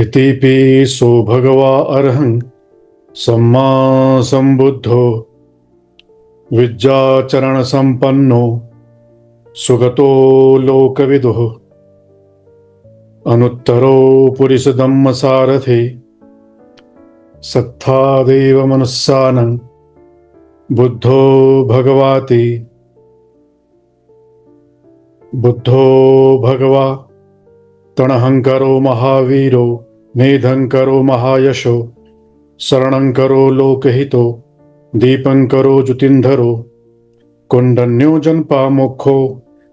इतिपि सो भगवा अर्हं सम्मा सम्बुद्धो विद्याचरण संपन्नो सुगतो लोकविदुः अनुत्तरो पुरुषधम्म सारथि सत्तादेव मनुस्सानं बुद्धो भगवाति बुद्धो भगवा तणहंकरो महावीरो मेधंकरो महायशो शरणंकरो लोकहितो दीपंकरो ज्योतिंधरो कुंडन्यो जनपामुखो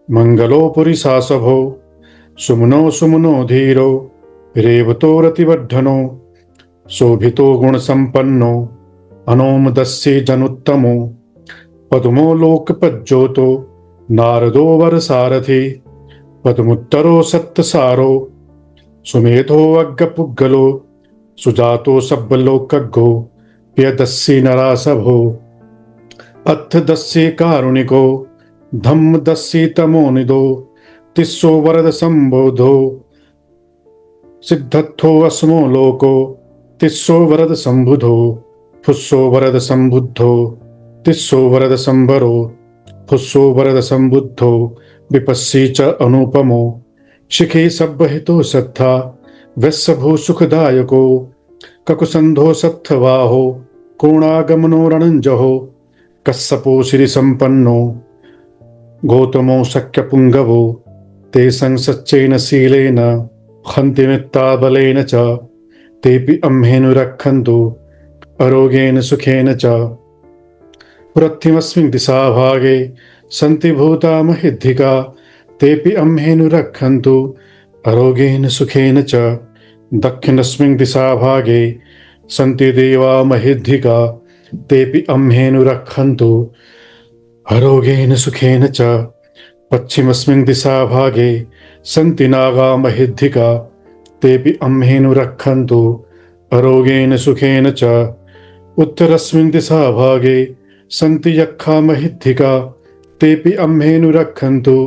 मंगलो पुरिसासभो सुमनो सुमनो धीरो रेवतो रतिवर्धनो शोभितो गुणसंपन्नो अनोमदस्ये जनुत्तमो पद्मो लोकपज्योतो नारदो वरसारथि पद्मुत्तरो सत्तसारो सुमेधो अग्गपुग्गलो सुजातो सब्बलोकग्गो प्यदस्सी नरासभो अत्थदस्ये कारुणिको धम्मदस्ये तमोनिदो तिस्सो वरद संबोधो सिद्धत्थो अस्मो लोको तिस्सो वरद संबुधो फुस्सो वरद संबुद्धो तिस्सो वरद संबरो फुस्सो वरद संबुद्धो विपस्सी च अनुपमो शिखे सब्बहितो सत्था वैस्सभो सुखदायको ककुसंधो सत्थवाहो कोणागमनो रणंजहो कस्सपो श्री संपन्नो गौतमो शक्यपुंगवो ते संसच्चेन शीलेन हन्तिमित्ताबलेन च तेपि अम्हेनुरक्षन्तु अरोगेण सुखेन च पृथ्वीमस्मिन् दिशाभागे सन्ति भूता महिद्धिका तेपि अम्हेनुरक्षन्तु अरोगेण सुखेन च दक्षिणस्मिन् दिशाभागे सन्ति देवा महिद्धिका तेपि अम्हेनुरक्षन्तु अरोगेण सुखेन च पश्चिमस्मिन् दिशाभागे सन्ति नागा महिद्धिका तेपि अम्हेनुरक्षन्तु अरोगेण सुखेन च उत्तरस्मिन् दिशाभागे सन्ति यक्षा महिद्धिका तेपि अम्हेनुरक्षन्तु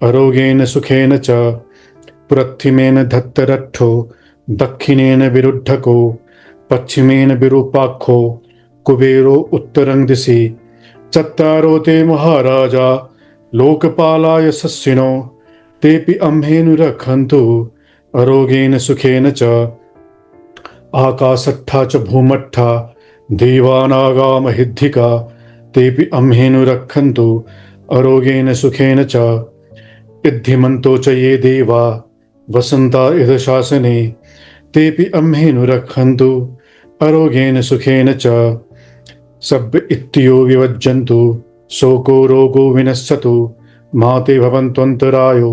अरोगेण सुखेन च पृथ्वीमेन धत्तरट्ठो दक्षिणेन विरुद्धको पश्चिमेन विरूपाक्षो कुबेरो उत्तरं दिशि चत्तारो ते महाराजा लोकपालाय सस्सिनो तेपि अम्हेनुरक्षन्तु अरोगेण सुखेन च आकाशट्ठा च भूमट्ठा देवानागा महिद्धिका तेपि अम्हेनुरक्षन्तु अरोगेण सुखेन च इद्धिमन्तो च ये देवा वसन्ता इह शासने तेपि अम्हेनुरक्षन्तु अरोगेण सुखेन च सब्ब इत्यो विवज्जन्तु शोको रोगो विनश्यतु माते भवन्त्वन्तरायो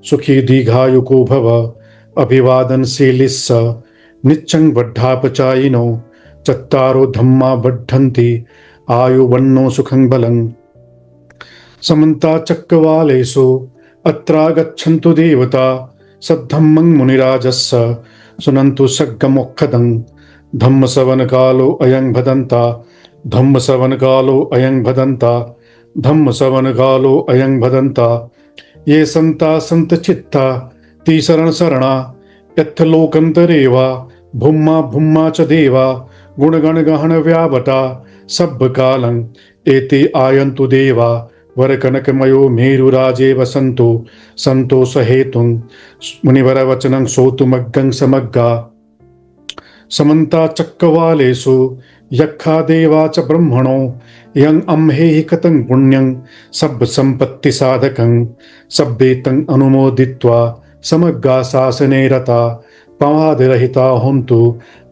सुखी दीर्घायुको भव अभिवादनशीलिस्स निच्चं वड्ढापचायिनो चत्तारो धम्मा बद्धन्ति आयुवन्नो सुखं बलं समन्ता चक्रवालेषु अत्रागच्छन्तु देवता सद्धम्मं मुनिराजस्स सुनन्तु सग्गमोक्षदं धम्मसवनकालो अयं भदन्ता धम्मसवनकालो अयं भदन्ता धम्मसवनकालो अयं भदन्ता ये सन्ता सन्तचित्ता ती शरणा यत्थ लोकन्तरे वा भुम्मा भुम्मा च देवा गुणगणगहन व्यावटा सब्बकालं एते आयन्तु देवा वरकनकमयो मेरुराजे वसन्तो सन्तोषहेतुं मुनिवरवचनं श्रोतुमग्गं समग्गा समन्ता चक्रवालेषु यक्षा देवा च ब्रह्मणो यं अम्हेहि कतं पुण्यं सब्ब संपत्ति साधकं सब्बेतं अनुमोदित्वा समग्गा शासने रता पमादरहिता होन्तु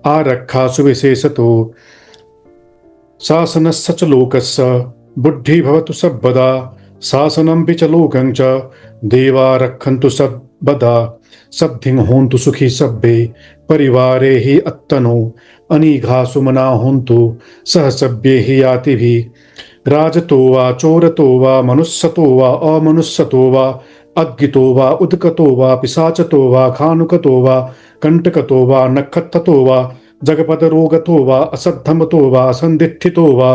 आरक्षा सुविशेषतो शासनस्य च लोकस्य बुद्धि भवतु सर्वदा शासनमपि च लोकं च देवा रक्षन्तु सर्वदा सद्धिं होन्तु सुखी सब्बे परिवारे हि अत्तनो अनीघा सुमना होन्तु सह सभ्ये हि यातिभिः राजतो वा चोरतो वा मनुष्यतो वा अमनुष्यतो वा अज्ञितो वा उद्गतो वा पिशाचतो वा खानुकतो वा कंटकतो वा नक्षत्तो वा जगपदरोगतो वा असद्धमतो वा असन्दिष्ठितो वा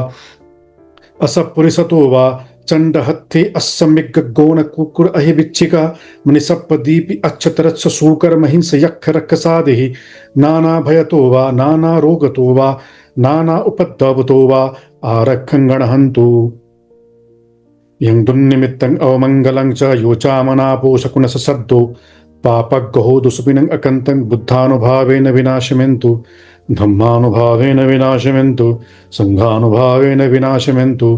असपुरिसतो वा चंड हत्थे असमिग गोन कुकुर अहि बिच्छिका मनिसप्पदीपि अच्छतरत्स सूकर महिंस यक्ष रक्षसादिहि नाना भयतो वा नाना रोगतो वा नाना उपद्रवतो वा आरक्षङ्गणहन्तु यं दुन्निमित्तं अवमङ्गलं च योचामनापोषकुणसद्दो पापगहो दुसुपिनं अकन्तं बुद्धानुभावेन विनाशयन्तु धम्मानुभावेन विनाशयन्तु संघानुभावेन विनाशयन्तु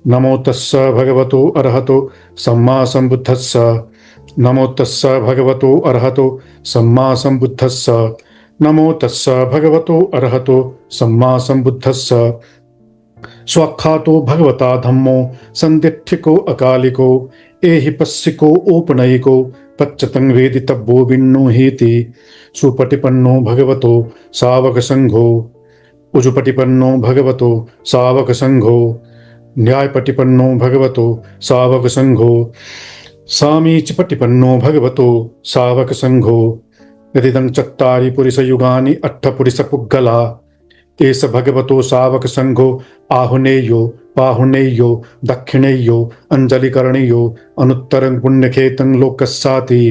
नमो तस्स भगवतो अरहतो सम्मा सम्बुद्धस्स नमो तस्स भगवतो अरहतो सम्मा सम्बुद्धस्स नमो तस्स भगवतो अरहतो सम्मा सम्बुद्धस्स स्वाख्यातो भगवता धम्मो संदिठ्ठिको अकालिको एहि पस्सिको ओपनयिको पच्चतं वेदितव्यो विन्नुहीति सुपटिपन्नो भगवतो सावक संघो उजुपटिपन्नो भगवतो सावक संघो न्यायपटिपन्नो भगवतो सावक संघो सामीचपटिपन्नो भगवतो सावक संघो यदिदं चत्तारि पुरिसयुगानि अट्ठपुरिसपुग्गला एष भगवतो सावक संघो आहुनेयो पाहुनेयो दक्षिणेयो अंजलिकरणीयो अनुत्तरं पुण्यखेतं लोकस्साति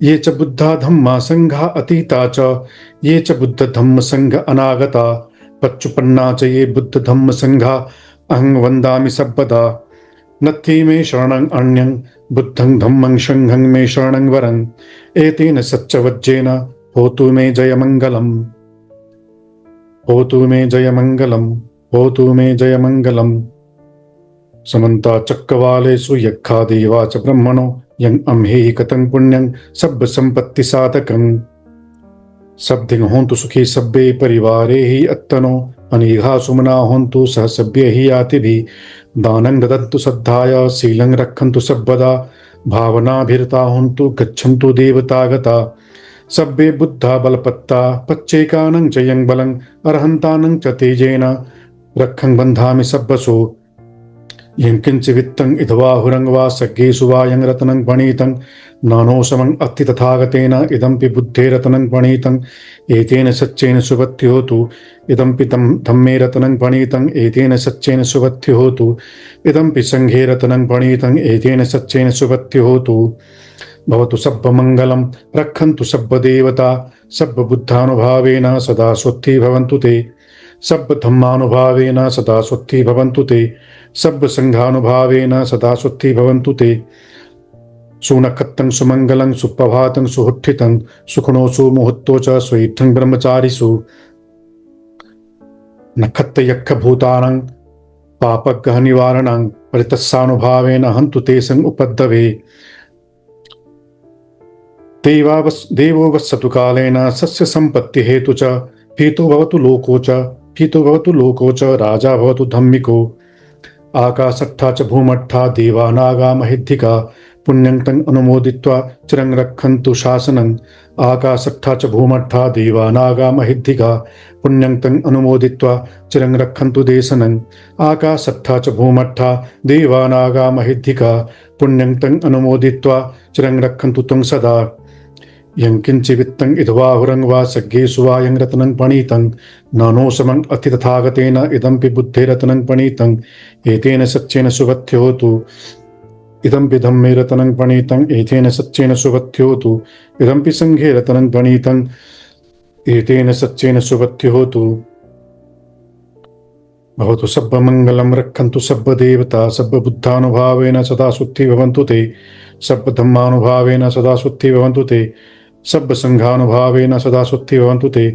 ये च बुद्धा धम्मा संघा अतीता च ये च बुद्ध धम्म संघ अनागता पच्चुपन्ना च ये बुद्ध धम्म संघा अहं वन्दामि सर्वदा नत्थि मे शरणं अन्यं बुद्धं धम्मं संघं मे शरणं वरं एतेन सच्चवज्जेन होतु मे जयमङ्गलम् होतु मे जयमङ्गलम् होतु मे जयमङ्गलम् समन्ता चक्रवालेषु यक्खा देवा च ब्रह्मणो यं अम्हेहि कतं पुण्यं सब्ब संपत्ति साधकम् सब्धिं होन्तु सुखी सब्बे परिवारे हि अत्तनो अनीघा सुमना होन्तु सह सभ्य हि यातिभिः दानं ददन्तु श्रद्धाय शीलं रक्षन्तु सर्वदा भावनाभिरता होन्तु गच्छन्तु देवतागता सब्बे बुद्धा बलपत्ता पच्चैकानं च यं बलं अर्हन्तानं च तेजेन रक्षं बन्धामि सब्बसो यं किञ्च वित्तं इदवाहुरं वा सज्ञेषु वा यं रत्नं पणीतं नानोसमं अत्ति तथागतेन इदंपि बुद्धे रत्नं पणीतं एतेन सच्चेन सुबद्धि होतु इदंपि धम्मे रत्नं पणीतं एतेन सच्चेन सुबद्धि होतु इदंपि संघे रत्नं पणीतं एतेन सच्चेन सुबद्धि होतु भवतु सब्बमङ्गलं रक्षन्तु सब्बदेवता सब्बबुद्धानुभावेन सदा स्वस्ति भवन्तु ते सब्बधम्मानुभावेन सदा स्वस्ति भवन्तु ते सब्बसङ्घानुभावेन सदा स्वस्ति भवन्तु ते सुनखत्तं सुमङ्गलं सुप्रभातं सुहुठ्ठितं सुखनो सुमुहूर्तो च स्वेद्धं ब्रह्मचारिषु नखत्तयक्खभूतानां पापग्रहनिवारणं परितस्सानुभावेन हन्तु तेषाम् उपद्रवे देवो वत्सतु कालेन सस्य संपत्ति हेतु च भीतो भवतु लोको च भीतो भवतु लोको च राजा भवतु धम्मिको आकाशट्ठा च भूमट्ठा देवानागा महिद्धिका पुण्यं तं अनुमोदित्वा चिरं रक्षन्तु शासनं आकाशट्ठा च भूमट्ठा देवानागा महिद्धिका पुण्यं तं अनुमोदित्वा चिरं रक्षन्तु देशनं आकाशट्ठा च भूमट्ठा देवानागा महिद्धिका पुण्यं तं अनुमोदित्वा चिरं रक्षन्तु तं सदा यं किञ्चि वित्तं इद्वाहुरं वा सज्ञेषु वा यं रत्नं पणीतं नानोसमं अति तथागतेन इदंपि बुद्धे रत्नं पणीतं एतेन सच्चेन सुबद्धि होतु इदंपि धम्मे रत्नं पणीतं एतेन सच्चेन सुबद्धि होतु इदंपि संघे रत्नं पणीतं एतेन सच्चेन सुबद्धि होतु भवतु सब्बमङ्गलं रक्षन्तु सब्बदेवता सब्बबुद्धानुभावेन सदा सुखी भवन्तु ते सब्बधम्मानुभावेन सदा सुखी भवन्तु ते सब्बसङ्घानुभावेन सदा सुखी भवन्तु ते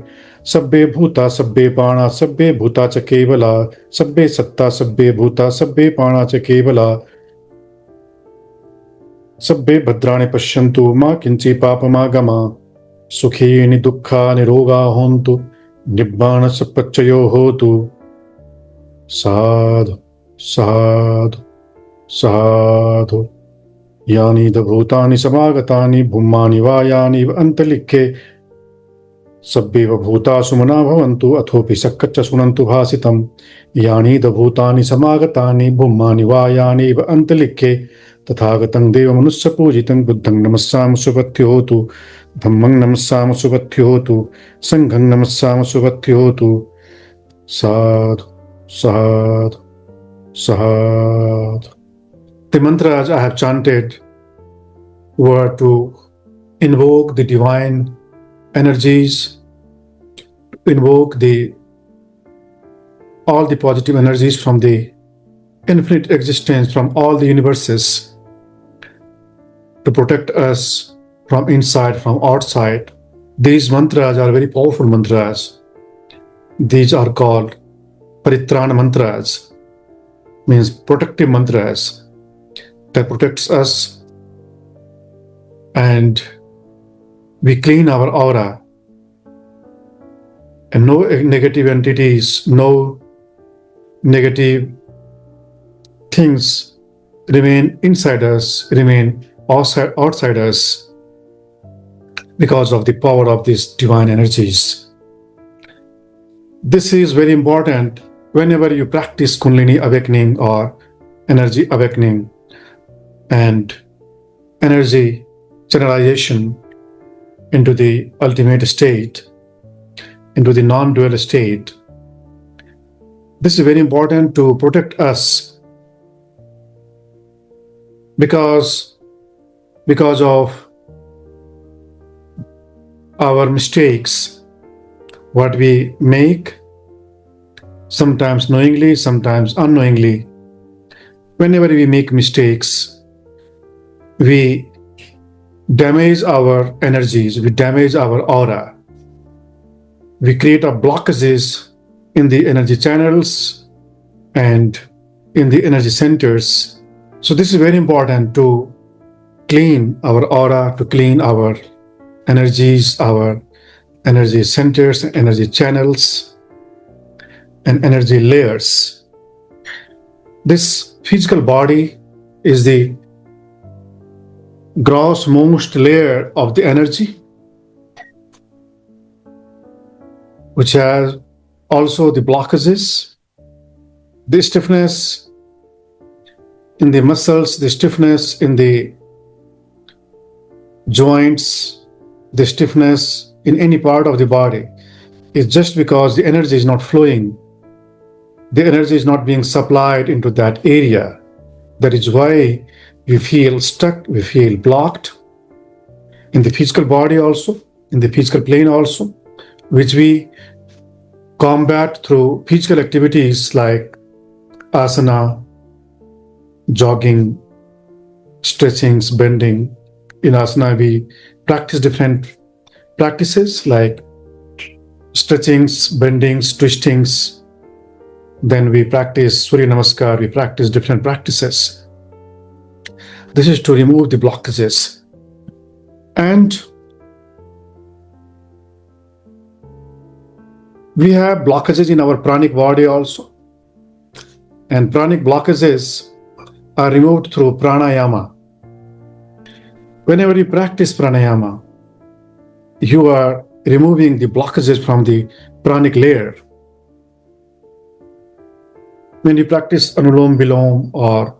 सब्बे भूता सब्बे प्राणा सब्बे भूता च केवला सब्बे सत्ता सब्बे भूता सब्बे प्राणा च केवला सब्बे भद्राणि पश्यन्तु मा किञ्चित् पापमागमा सुखीनि दुःखानि रोगा होन्तु निब्बाणस्य प्रत्ययो होतु साधु साधु साधु यानि भूतानि समागतानि भूमानि वा यानि अन्तलिखे सब्बेव भूतासु मना भवन्तु अथोपि सक्कच्च शृणन्तु भासितं यानि भूतानि समागतानि भूमानि वा यानि अन्तलिखे तथागतं देवमनुष्यपूजितं बुद्धं नमस्साम सुबद्धि होतु धम्मं नमस्साम सुबद्धि होतु संघं नमस्साम सुबद्धि होतु साधु साधु Sahad. The mantras I have chanted were to invoke the divine energies, invoke all the positive energies from the infinite existence, from all the universes, to protect us from inside, from outside. These mantras are very powerful mantras. These are called Paritrana mantras, means protective mantras that protects us, and we clean our aura, and no negative entities, no negative things remain inside us, remain outside us, because of the power of these divine energies. This is very important whenever you practice Kundalini awakening or energy awakening and energy channelization into the ultimate state, into the non-dual state. This is very important to protect us because of our mistakes, what we make, sometimes knowingly, sometimes unknowingly. Whenever we make mistakes, we damage our energies, we damage our aura, we create blockages in the energy channels and in the energy centers. So this is very important to clean our aura, to clean our energies, our energy centers, energy channels, and energy layers. This physical body is the gross most layer of the energy, which has also the blockages, the stiffness in the muscles, the stiffness in the joints, the stiffness in any part of the body is just because the energy is not flowing. The energy is not being supplied into that area. That is why we feel stuck, we feel blocked in the physical body also, in the physical plane also, which we combat through physical activities like asana, jogging, stretchings, bending. In asana, we practice different practices like stretchings, bendings, twistings. Then we practice Surya Namaskar, we practice different practices. This is to remove the blockages. And we have blockages in our pranic body also. And pranic blockages are removed through pranayama. Whenever you practice pranayama, you are removing the blockages from the pranic layer. When you practice Anulom Vilom or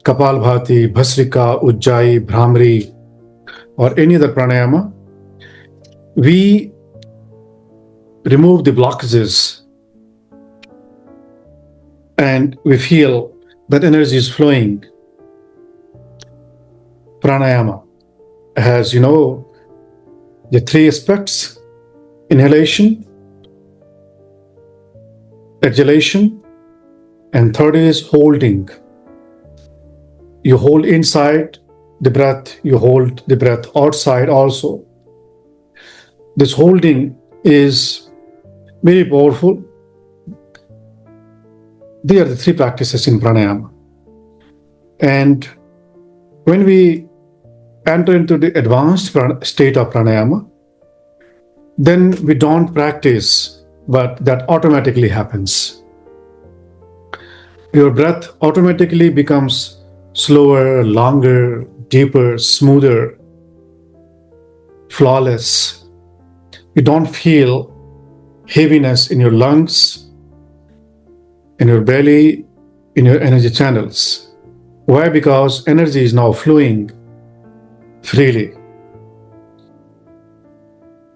Kapalbhati, Bhasrika, Ujjayi, Bhramri, or any other pranayama, we remove the blockages and we feel that energy is flowing. Pranayama has, the three aspects: inhalation, exhalation, and third is holding. You hold inside the breath, you hold the breath outside also. This holding is very powerful. They are the three practices in pranayama. And when we enter into the advanced state of pranayama, then we don't practice, but that automatically happens. Your breath automatically becomes slower, longer, deeper, smoother, flawless. You don't feel heaviness in your lungs, in your belly, in your energy channels. Why? Because energy is now flowing freely.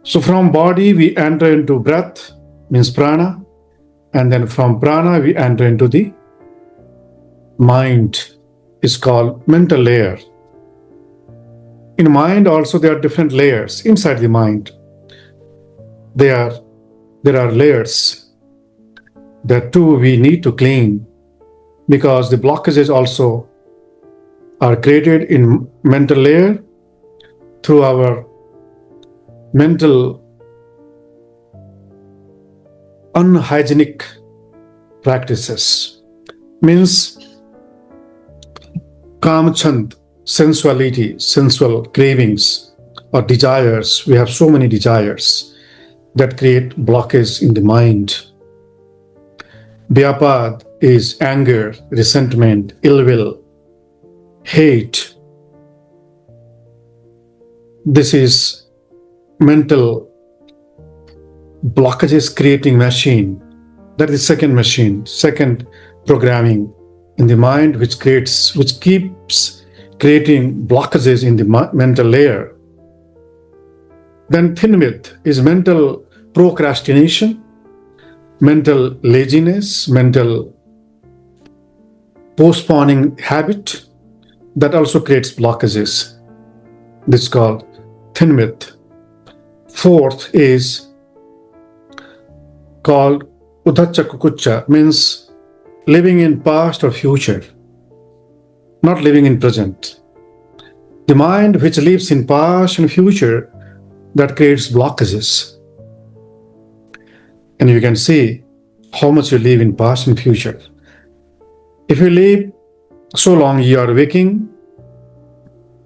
So from body we enter into breath, means prana, and then from prana we enter into the mind is called mental layer. In mind also there are different layers inside the mind. There are layers that too we need to clean, because the blockages also are created in mental layer through our mental unhygienic practices. Means Kam Chand, sensuality, sensual cravings or desires. We have so many desires that create blockage in the mind. Vyapad is anger, resentment, ill will, hate. This is mental blockages creating machine. That is second machine, second programming in the mind, which keeps creating blockages in the mental layer. Then thinmit is mental procrastination, mental laziness, mental postponing habit, that also creates blockages. This is called thinmit. Fourth is called Udacha Kukucha, means living in past or future, not living in present. The mind which lives in past and future, that creates blockages. And you can see how much you live in past and future. If you live so long, you are waking,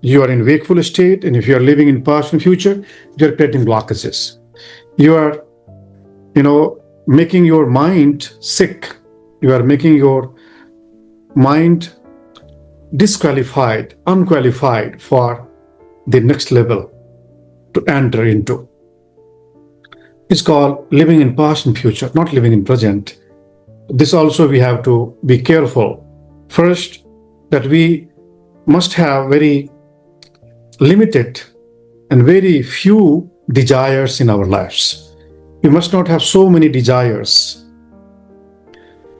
you are in wakeful state, and if you are living in past and future, you are creating blockages. You are, making your mind sick. You are making your mind disqualified, unqualified for the next level to enter into. It's called living in past and future, not living in present. This also we have to be careful. First, that we must have very limited and very few desires in our lives. We must not have so many desires.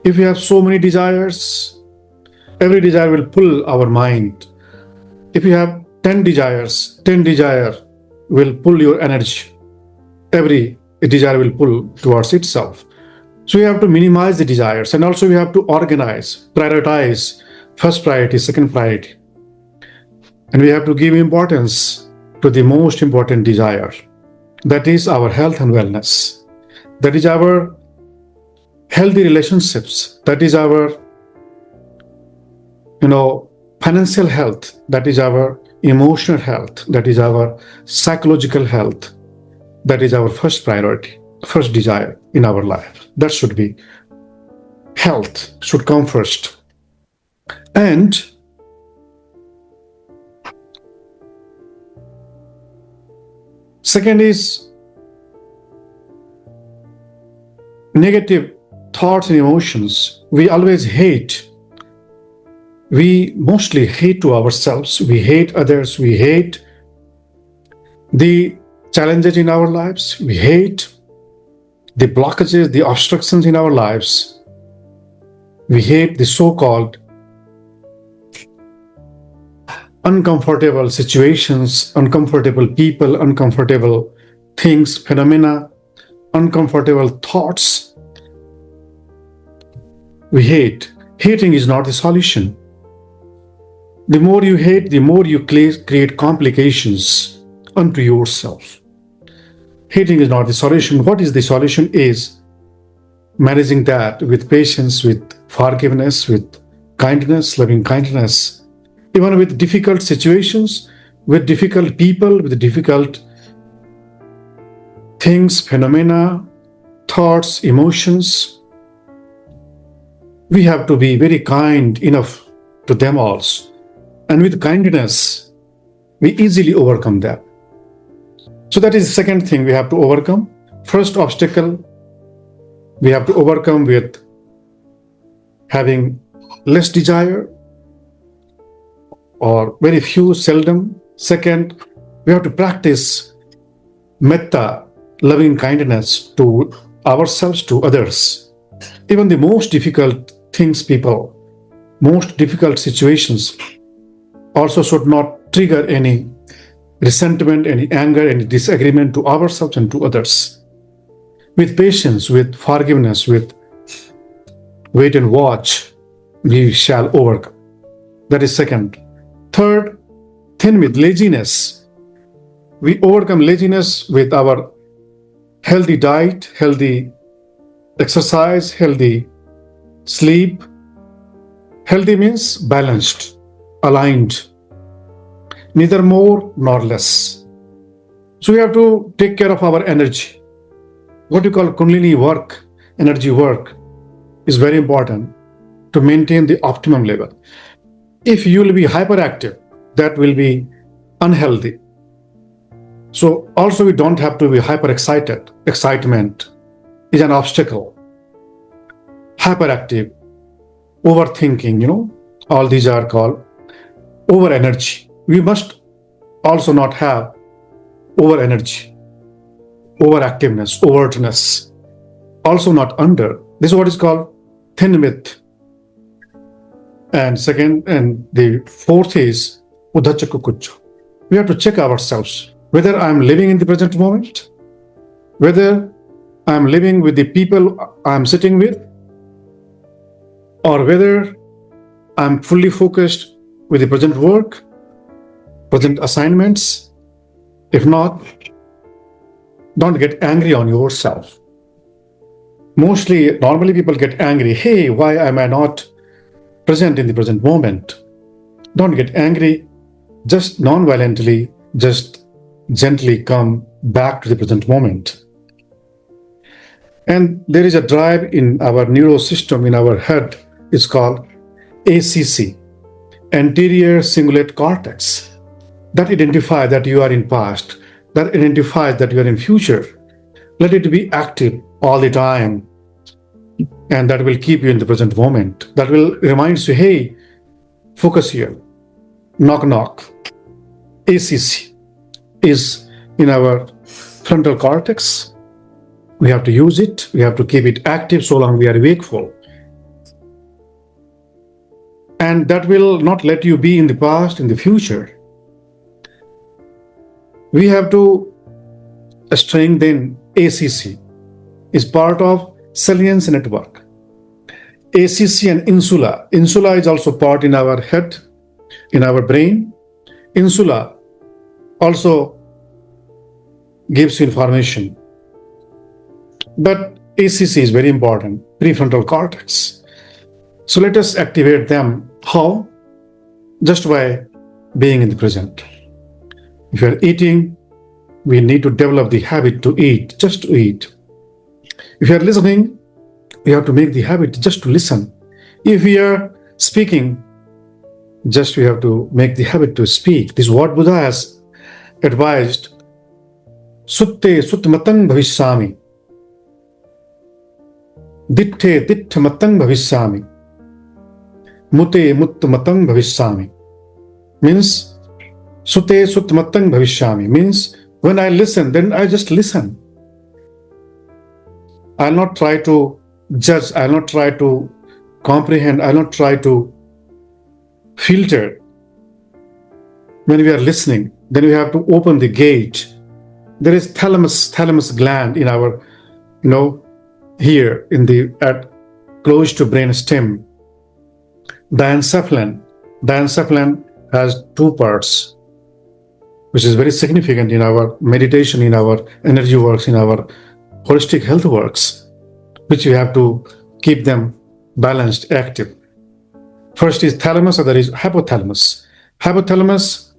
If we have so many desires, every desire will pull our mind. If you have 10 desires, 10 desire will pull your energy. Every desire will pull towards itself. So we have to minimize the desires, and also we have to organize, prioritize first priority, second priority. And we have to give importance to the most important desire. That is our health and wellness. That is our healthy relationships. That is our, financial health. That is our emotional health. That is our psychological health. That is our first priority, first desire in our life. That should be. Health should come first. And second is negative thoughts and emotions. We always hate. We mostly hate to ourselves. We hate others. We hate the challenges in our lives. We hate the blockages, the obstructions in our lives. We hate the so-called uncomfortable situations, uncomfortable people, uncomfortable things, phenomena, uncomfortable thoughts. We hate. Hating is not the solution. The more you hate, the more you create complications unto yourself. Hating is not the solution. What is the solution is managing that with patience, with forgiveness, with kindness, loving kindness. Even with difficult situations, with difficult people, with difficult things, phenomena, thoughts, emotions, we have to be very kind enough to them also. And with kindness, we easily overcome that. So that is the second thing we have to overcome. First obstacle we have to overcome with having less desire or very few, seldom. Second, we have to practice metta, loving kindness to ourselves, to others. Even the most difficult things, people, most difficult situations also should not trigger any resentment, any anger, any disagreement to ourselves and to others. With patience, with forgiveness, with wait and watch, we shall overcome. That is second. Third, thin with laziness. We overcome laziness with our healthy diet, healthy exercise, healthy sleep. Healthy means balanced, aligned, neither more nor less. So we have to take care of our energy. What you call Kundalini work, energy work, is very important to maintain the optimum level. If you will be hyperactive, that will be unhealthy. So also we don't have to be hyper excited. Excitement is an obstacle. Hyperactive, overthinking, all these are called over energy. We must also not have over energy, overactiveness, overtness, also not under. This is what is called thin with. And the fourth is udhachakukucho. We have to check ourselves whether I'm living in the present moment, whether I'm living with the people I'm sitting with, or whether I'm fully focused with the present work, present assignments. If not, don't get angry on yourself. Normally people get angry. Hey, why am I not present in the present moment? Don't get angry. Just non-violently, just gently come back to the present moment. And there is a drive in our neuro system, in our head. It's called ACC, anterior cingulate cortex, that identifies that you are in past, that identifies that you are in future. Let it be active all the time, and that will keep you in the present moment. That will remind you, hey, focus here, knock, knock. ACC is in our frontal cortex. We have to use it. We have to keep it active so long we are wakeful. And that will not let you be in the past, in the future. We have to strengthen ACC. Is part of salience network. ACC and insula. Insula is also part in our head, in our brain. Insula also gives you information. But ACC is very important, prefrontal cortex. So let us activate them. How? Just by being in the present. If you are eating, we need to develop the habit to eat, just to eat. If you are listening, we have to make the habit just to listen. If we are speaking, we have to make the habit to speak. This is what Buddha has advised. Sutte sutmatang bhavishyami. Ditthe ditthmatang bhavishyami. Mute muttmatang bhavishyami. Means, sute sutmatang bhavishyami. Means, when I listen, then I just listen. I'll not try to judge. I'll not try to comprehend. I'll not try to filter. When we are listening, then we have to open the gate. There is thalamus gland in our, here close to brain stem. Diencephalon has two parts, which is very significant in our meditation, in our energy works, in our holistic health works, which we have to keep them balanced, active. First is thalamus, other is hypothalamus. Hypothalamus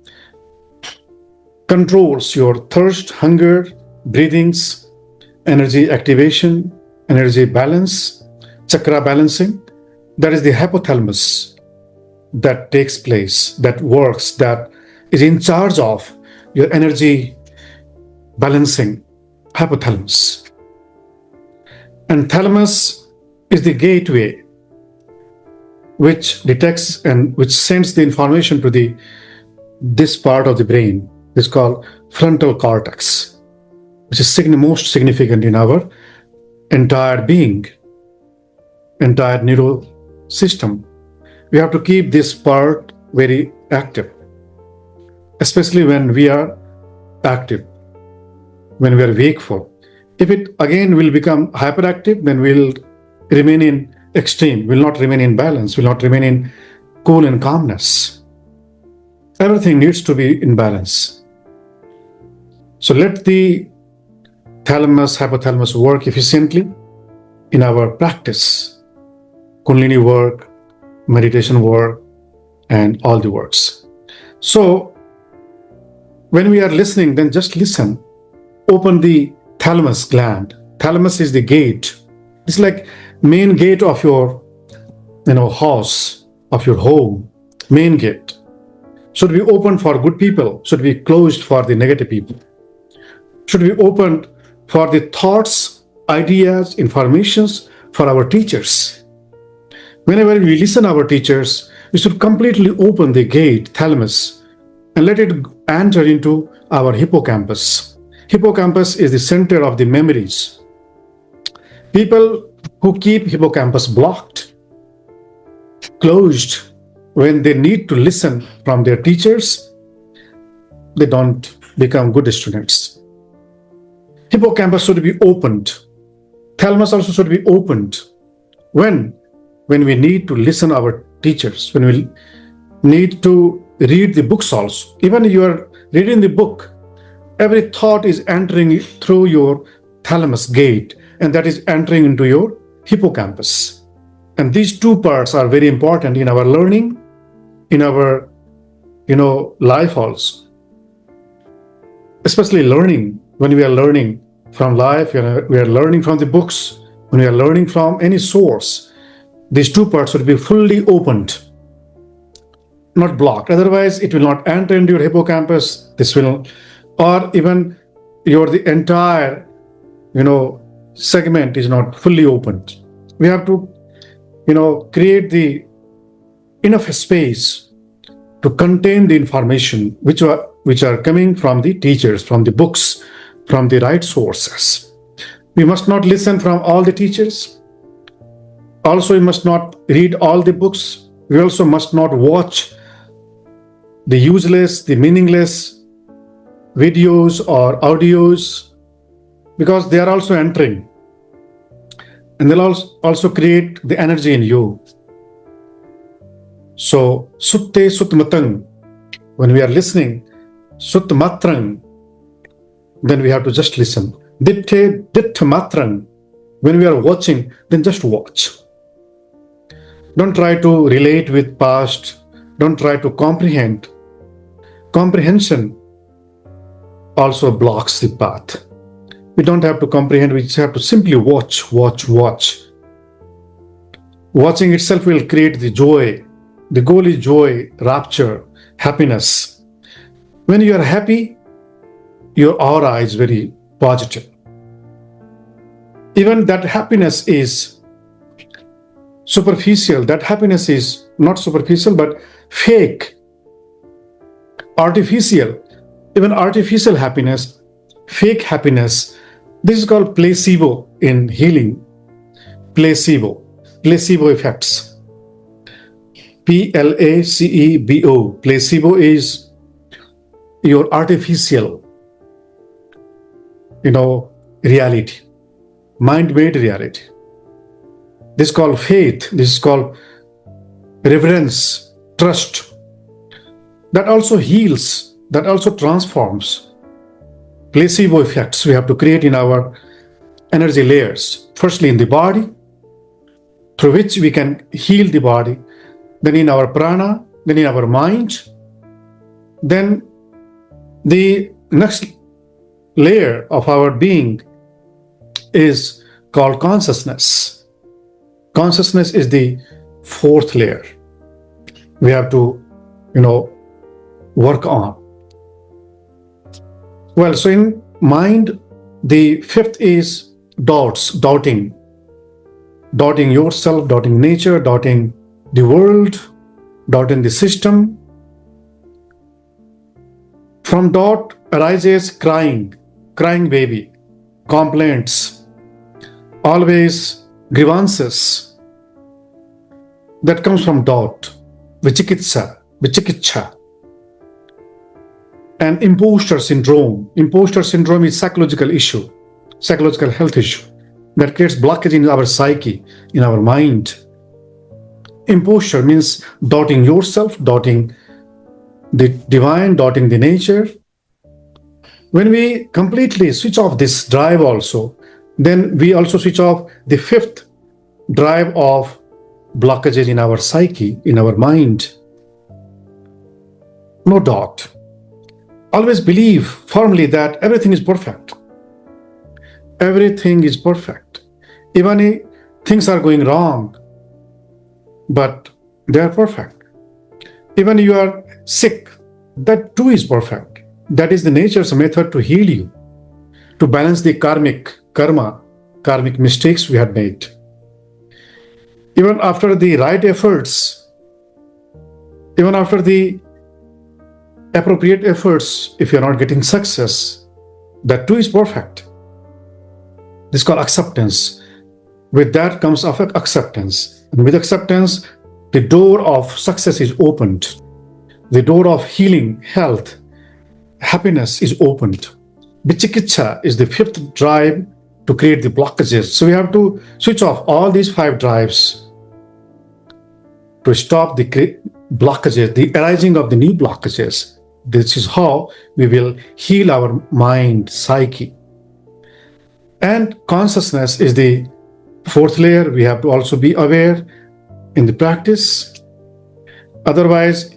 controls your thirst, hunger, breathings, energy activation, energy balance, chakra balancing. That is the hypothalamus that takes place, that works, that is in charge of your energy balancing. Hypothalamus. And thalamus is the gateway which detects and which sends the information to this part of the brain. It's called frontal cortex, which is most significant in our entire being, entire neuro system. We have to keep this part very active, especially when we are active, when we are wakeful. If it again will become hyperactive, then we'll remain in extreme, will not remain in balance, will not remain in cool and calmness. Everything needs to be in balance. So let the thalamus, hypothalamus work efficiently in our practice, Kundalini work, meditation work, and all the works. So when we are listening, then just listen. Open the thalamus gland. Thalamus is the gate. It's like main gate of your house, of your home, main gate. Should be open for good people, should be closed for the negative people. Should be opened for the thoughts, ideas, informations for our teachers. Whenever we listen our teachers, we should completely open the gate, thalamus, and let it enter into our hippocampus. Hippocampus is the center of the memories. People who keep hippocampus blocked, closed, when they need to listen from their teachers, they don't become good students. Hippocampus should be opened. Thalamus also should be opened. When we need to listen our teachers, when we need to read the books also. Even you are reading the book, every thought is entering through your thalamus gate, and that is entering into your hippocampus. And these two parts are very important in our learning, in our life also. Especially learning, when we are learning from life, we are learning from the books, when we are learning from any source, these two parts should be fully opened, not blocked. Otherwise, it will not enter into your hippocampus. This will, or even the entire, segment is not fully opened. We have to, create the enough space to contain the information which are coming from the teachers, from the books, from the right sources. We must not listen from all the teachers. Also, we must not read all the books. We also must not watch the useless, the meaningless videos or audios, because they are also entering. And they'll also create the energy in you. So, sutte sutmatang, when we are listening, sutmatrang, then we have to just listen. Ditte dittmatrang, when we are watching, then just watch. Don't try to relate with past. Don't try to comprehend. Comprehension also blocks the path. We don't have to comprehend, we just have to simply watch. Watching itself will create the joy. The goal is joy, rapture, happiness. When you are happy, your aura is very positive. Even that happiness is superficial. That happiness is not superficial, but fake, artificial. Even artificial happiness, fake happiness, this is called placebo in healing. Placebo effects. Placebo. Placebo is your artificial, reality, mind-made reality. This is called faith. This is called reverence, trust. That also heals, that also transforms. Placebo effects we have to create in our energy layers. Firstly, in the body, through which we can heal the body. Then in our prana, then in our mind. Then the next layer of our being is called consciousness. Consciousness is the fourth layer we have to, work on. Well, so in mind, the fifth is doubting yourself, doubting nature, doubting the world, doubting the system. From doubt arises crying baby, complaints, always grievances. That comes from doubt. vichikitsa, and imposter syndrome. Imposter syndrome is psychological issue, psychological health issue that creates blockage in our psyche, in our mind. Imposter means doubting yourself, doubting the divine, doubting the nature. When we completely switch off this drive also, then we also switch off the fifth drive of blockages in our psyche, in our mind. No doubt. Always believe firmly that everything is perfect. Everything is perfect. Even if things are going wrong, but they are perfect. Even you are sick, that too is perfect. That is the nature's method to heal you, to balance the karmic mistakes we had made. Even after the right efforts, even after the appropriate efforts, if you're not getting success, that too is perfect. This is called acceptance. With that comes acceptance. And with acceptance, the door of success is opened. The door of healing, health, happiness is opened. Vichikitsa is the fifth drive to create the blockages. So we have to switch off all these 5 drives to stop the blockages, the arising of the new blockages. This is how we will heal our mind, psyche. And consciousness is the 4th layer. We have to also be aware in the practice. Otherwise,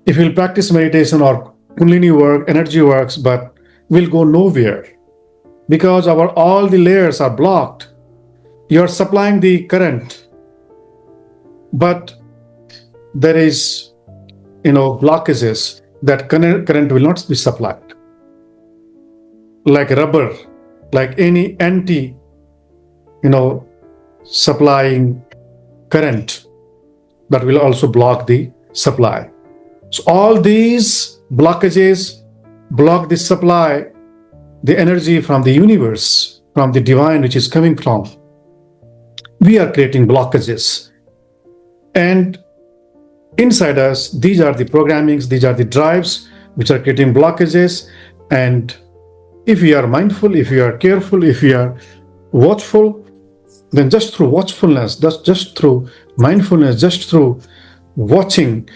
if we'll practice meditation or Kundalini work, energy works, but we'll go nowhere because all the layers are blocked. You're supplying the current, but there is, blockages that current will not be supplied. Like rubber, like any anti, supplying current, that will also block the supply. So all these blockages block the supply, the energy from the universe, from the divine which is coming from. We are creating blockages. And inside us, these are the programmings, these are the drives which are creating blockages. And if we are mindful, if we are careful, if we are watchful, then just through watchfulness, just through mindfulness, just through watching,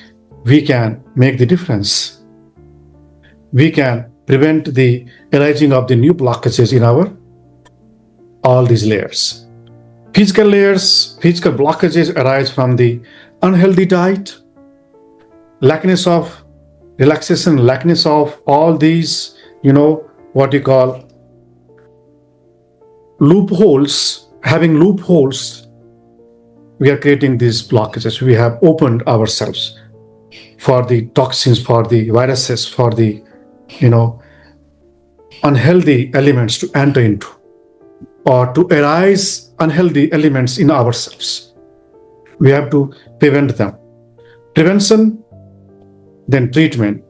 we can make the difference. We can prevent the arising of the new blockages in all these layers. Physical blockages arise from the unhealthy diet, lackness of relaxation, lackness of all these, what you call loopholes. Having loopholes, we are creating these blockages. We have opened ourselves for the toxins, for the viruses, for the, unhealthy elements to enter into, or to arise unhealthy elements in ourselves. We have to prevent them. Prevention, then treatment.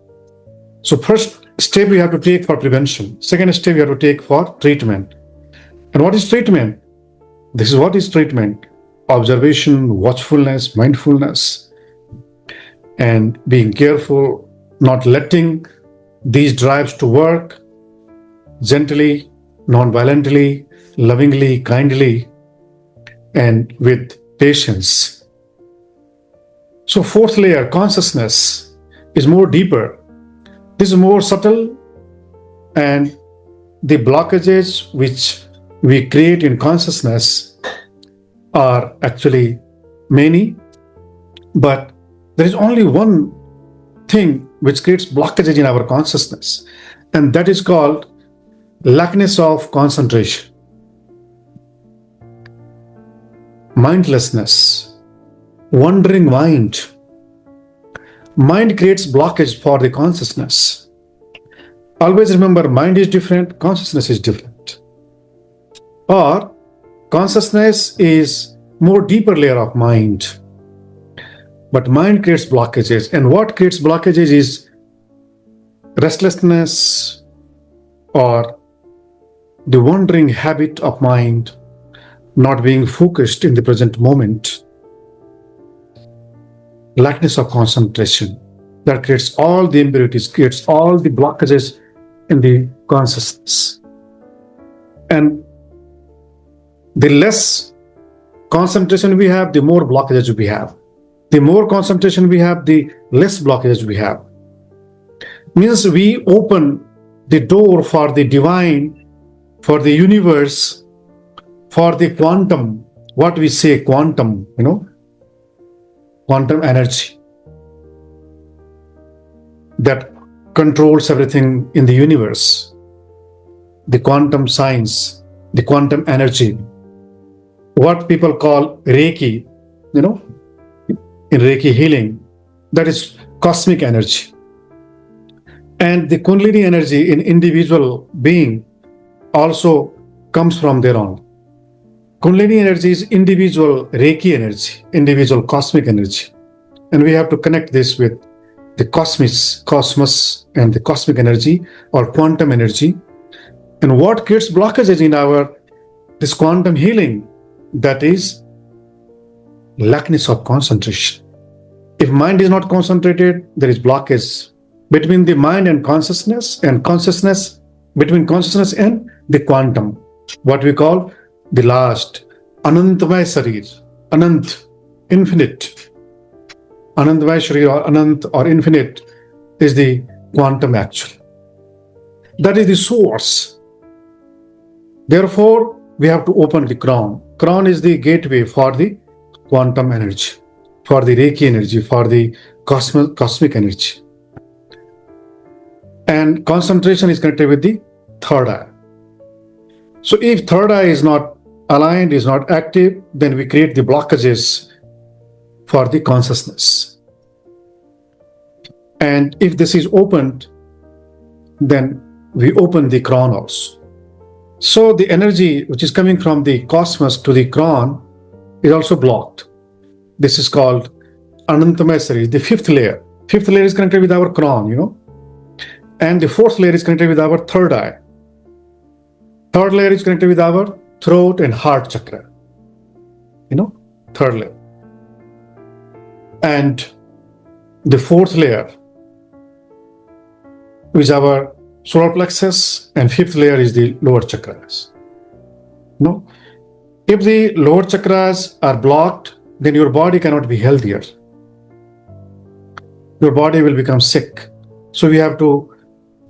So first step we have to take for prevention. Second step we have to take for treatment. And what is treatment? This is what is treatment. Observation, watchfulness, mindfulness, and being careful, not letting these drives to work gently, non-violently, lovingly, kindly, and with patience. So 4th layer, consciousness, is more deeper. This is more subtle, and the blockages which we create in consciousness are actually many, but there is only one thing which creates blockages in our consciousness, and that is called lackness of concentration, mindlessness, wandering mind. Mind creates blockage for the consciousness. Always remember, mind is different, consciousness is different. Or consciousness is more deeper layer of mind, but mind creates blockages. And what creates blockages is restlessness, or the wandering habit of mind, not being focused in the present moment. lackness of concentration that creates all the impurities, creates all the blockages in the consciousness. And the less concentration we have, the more blockages we have. The more concentration we have, the less blockages we have. Means we open the door for the divine, for the universe, for the quantum, what we say quantum, quantum energy that controls everything in the universe, the quantum science, the quantum energy, what people call Reiki, in Reiki healing, that is cosmic energy. And the Kundalini energy in individual being also comes from their own. Kundalini energy is individual Reiki energy, individual cosmic energy. And we have to connect this with the cosmos and the cosmic energy or quantum energy. And what creates blockages in this quantum healing? That is lackness of concentration. If mind is not concentrated, there is blockage between the mind and consciousness between consciousness and the quantum, what we call the last Anantmay Sarir, Anant, infinite. Anantmay Sarir or Anant or infinite is the quantum actual. That is the source. Therefore, we have to open the crown. Crown is the gateway for the quantum energy, for the Reiki energy, for the cosmic energy. And concentration is connected with the third eye. So if third eye is not aligned, is not active, then we create the blockages for the consciousness. And if this is opened, then we open the crown also. So the energy which is coming from the cosmos to the crown is also blocked. This is called Anantamaya Sarir, the fifth layer. Fifth layer is connected with our crown, and the fourth layer is connected with our third eye. Third layer is connected with our throat and heart chakra. Third layer. And the fourth layer is our solar plexus, and fifth layer is the lower chakras. If the lower chakras are blocked, then your body cannot be healthier. Your body will become sick. So we have to,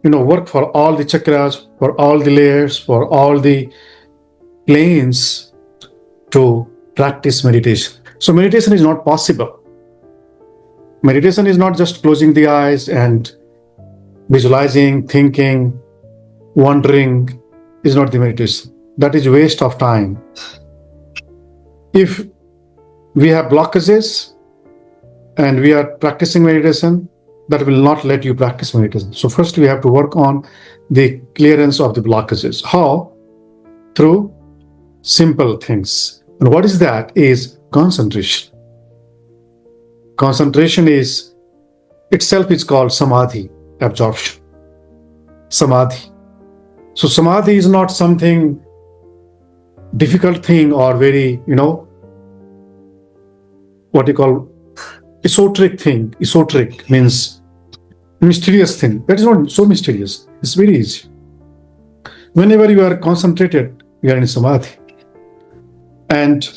work for all the chakras, for all the layers, for all the planes to practice meditation. So meditation is not possible. Meditation is not just closing the eyes and visualizing, thinking, wondering is not the meditation. That is waste of time. If we have blockages and we are practicing meditation, that will not let you practice meditation. So first we have to work on the clearance of the blockages. How? Through simple things. And what is that? Is concentration. Concentration is itself is called samadhi, absorption. Samadhi. So samadhi is not something difficult thing or very, what you call esoteric thing. Esoteric means mysterious thing. That is not so mysterious. It's very easy. Whenever you are concentrated, you are in samadhi. And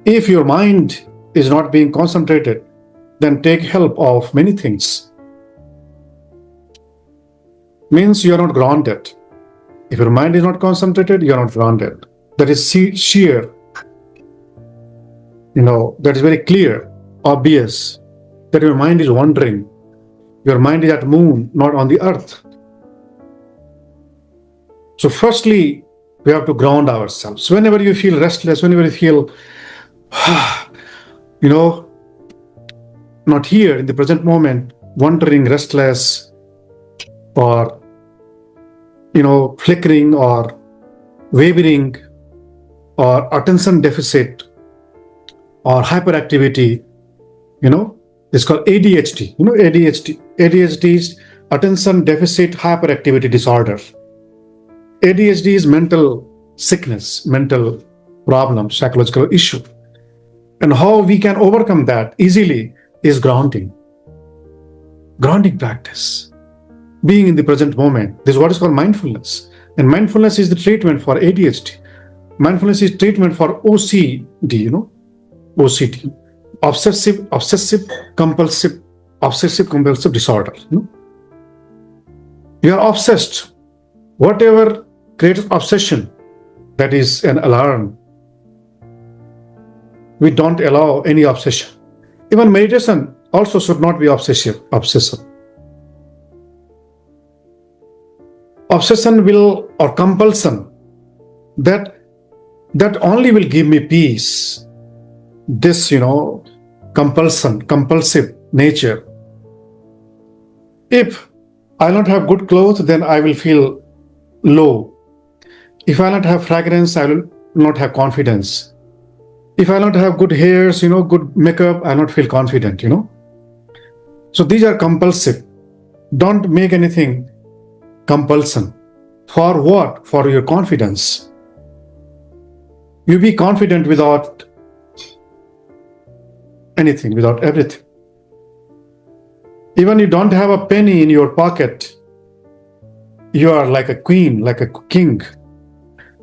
if your mind is not being concentrated, then take help of many things. Means you are not grounded. If your mind is not concentrated, you are not grounded. That is sheer. That is very clear, obvious, that your mind is wandering. Your mind is at moon, not on the earth. So firstly, we have to ground ourselves. Whenever you feel restless, whenever you feel, not here in the present moment, wandering, restless, or, flickering or wavering or attention deficit or hyperactivity, it's called ADHD. ADHD. ADHD is attention deficit hyperactivity disorder. ADHD is mental sickness, mental problem, psychological issue. And how we can overcome that easily is grounding practice, being in the present moment. This is what is called mindfulness. And mindfulness is the treatment for ADHD. Mindfulness is treatment for OCD, OCD, obsessive compulsive disorder. You are obsessed. Whatever creates obsession, that is an alarm. We don't allow any obsession. Even meditation also should not be obsessive. Obsession will, or compulsion, that only will give me peace. This, compulsive nature. If I don't have good clothes, then I will feel low. If I don't have fragrance, I will not have confidence. If I don't have good hairs, good makeup, I not feel confident, So these are compulsive. Don't make anything compulsion. For what? For your confidence. You be confident without anything, without everything. Even you don't have a penny in your pocket, you are like a queen, like a king.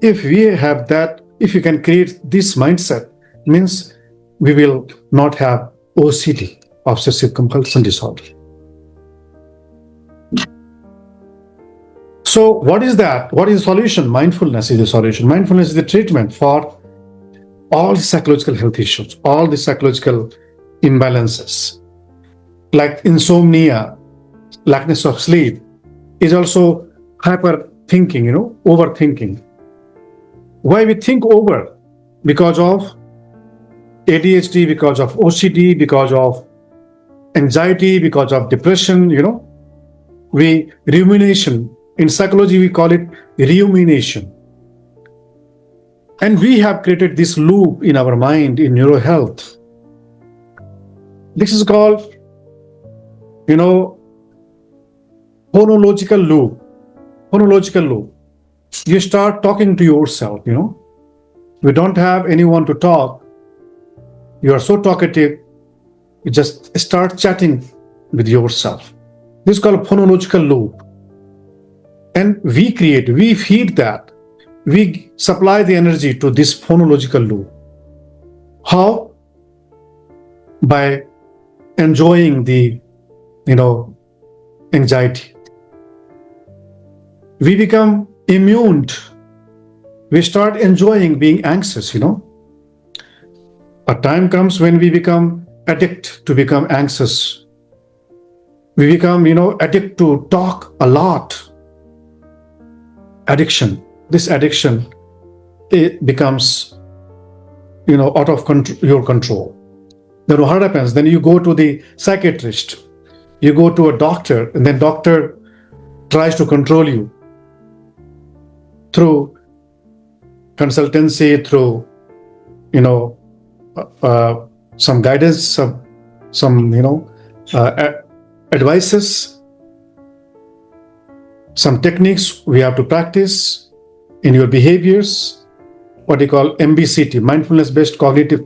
If we have that, if you can create this mindset, means we will not have OCD, obsessive compulsion disorder. So what is that? What is the solution? Mindfulness is the solution. Mindfulness is the treatment for all the psychological health issues, all the psychological imbalances, like insomnia, lackness of sleep, is also hyper thinking, overthinking. Why we think over? Because of ADHD, because of OCD, because of anxiety, because of depression, rumination. In psychology, we call it rumination. And we have created this loop in our mind in neurohealth. This is called, phonological loop. You start talking to yourself, We don't have anyone to talk. You are so talkative, you just start chatting with yourself. This is called phonological loop. And we feed that. We supply the energy to this phonological loop. How? By enjoying the, anxiety. We become immune. We start enjoying being anxious, A time comes when we become addict to become anxious. We become, addict to talk a lot. Addiction. This addiction, it becomes, out of your control. Then what happens? Then you go to the psychiatrist. You go to a doctor, and then doctor tries to control you through consultancy, through, some guidance, some advices, some techniques we have to practice in your behaviors, what you call MBCT, mindfulness-based cognitive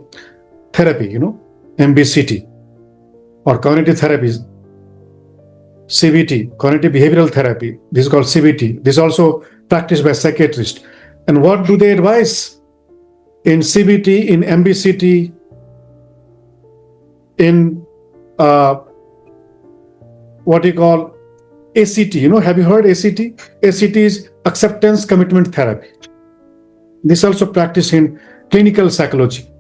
therapy, MBCT, or cognitive therapies, CBT, cognitive behavioral therapy. This is called CBT. This is also practiced by psychiatrists. And what do they advise? In CBT, in MBCT, in what you call ACT. Have you heard ACT? ACT is acceptance commitment therapy. This is also practiced in clinical psychology.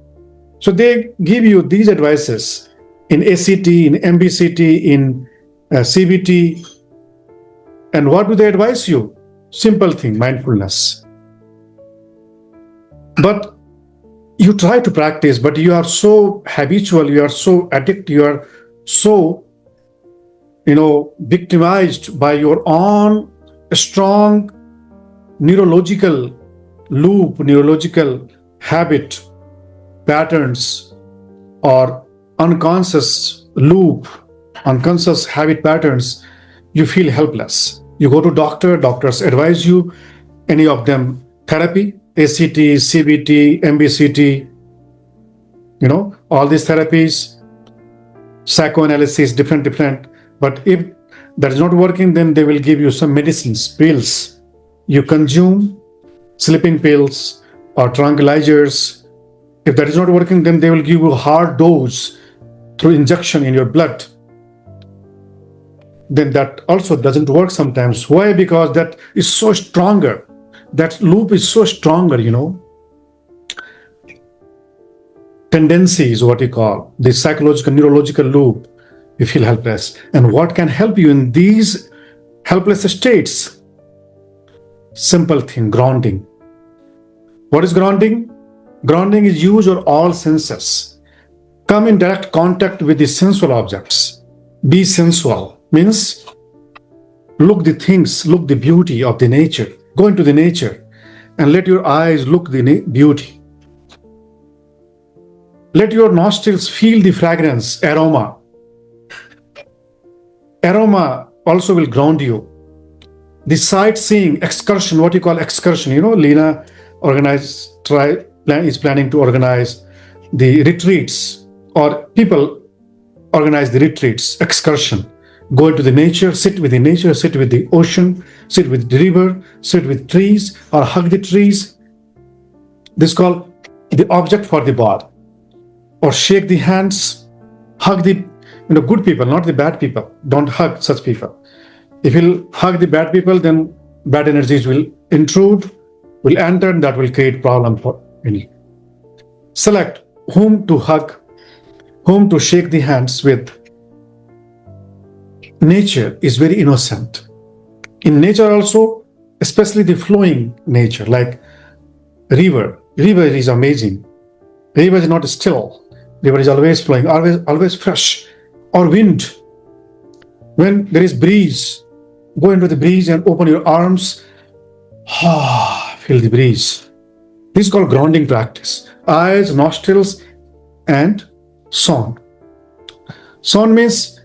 So they give you these advices in ACT, in MBCT, in CBT. And what do they advise you? Simple thing, mindfulness. But you try to practice, but you are so habitual, you are so addicted, you are so, victimized by your own strong neurological loop, neurological habit patterns, or unconscious loop, unconscious habit patterns. You feel helpless. You go to doctor, doctors advise you, any of them therapy, ACT, CBT, MBCT, all these therapies, psychoanalysis, different. But if that is not working, then they will give you some medicines, pills. You consume sleeping pills or tranquilizers. If that is not working, then they will give you a hard dose through injection in your blood. Then that also doesn't work sometimes. Why? Because that is so stronger. That loop is so stronger, Tendency is what you call the psychological, neurological loop. You feel helpless. And what can help you in these helpless states? Simple thing, grounding. What is grounding? Grounding is use your all senses. Come in direct contact with the sensual objects. Be sensual. Means look the things, look the beauty of the nature. Go into the nature and let your eyes look the beauty. Let your nostrils feel the fragrance, aroma. Aroma also will ground you. The sightseeing, excursion, what you call excursion, Lena is planning to organize the retreats, or people organize the retreats, excursion. Go into the nature, sit with the nature, sit with the ocean, sit with the river, sit with trees, or hug the trees. This is called the object for the body. Or shake the hands, hug the good people, not the bad people. Don't hug such people. If you hug the bad people, then bad energies will intrude, will enter, and that will create problem for any. Select whom to hug, whom to shake the hands with. Nature is very innocent. In nature also, especially the flowing nature, like river. River is amazing. River is not still. River is always flowing, always fresh. Or wind. When there is breeze, go into the breeze and open your arms. Feel the breeze. This is called grounding practice. Eyes, nostrils, and sound. Sound means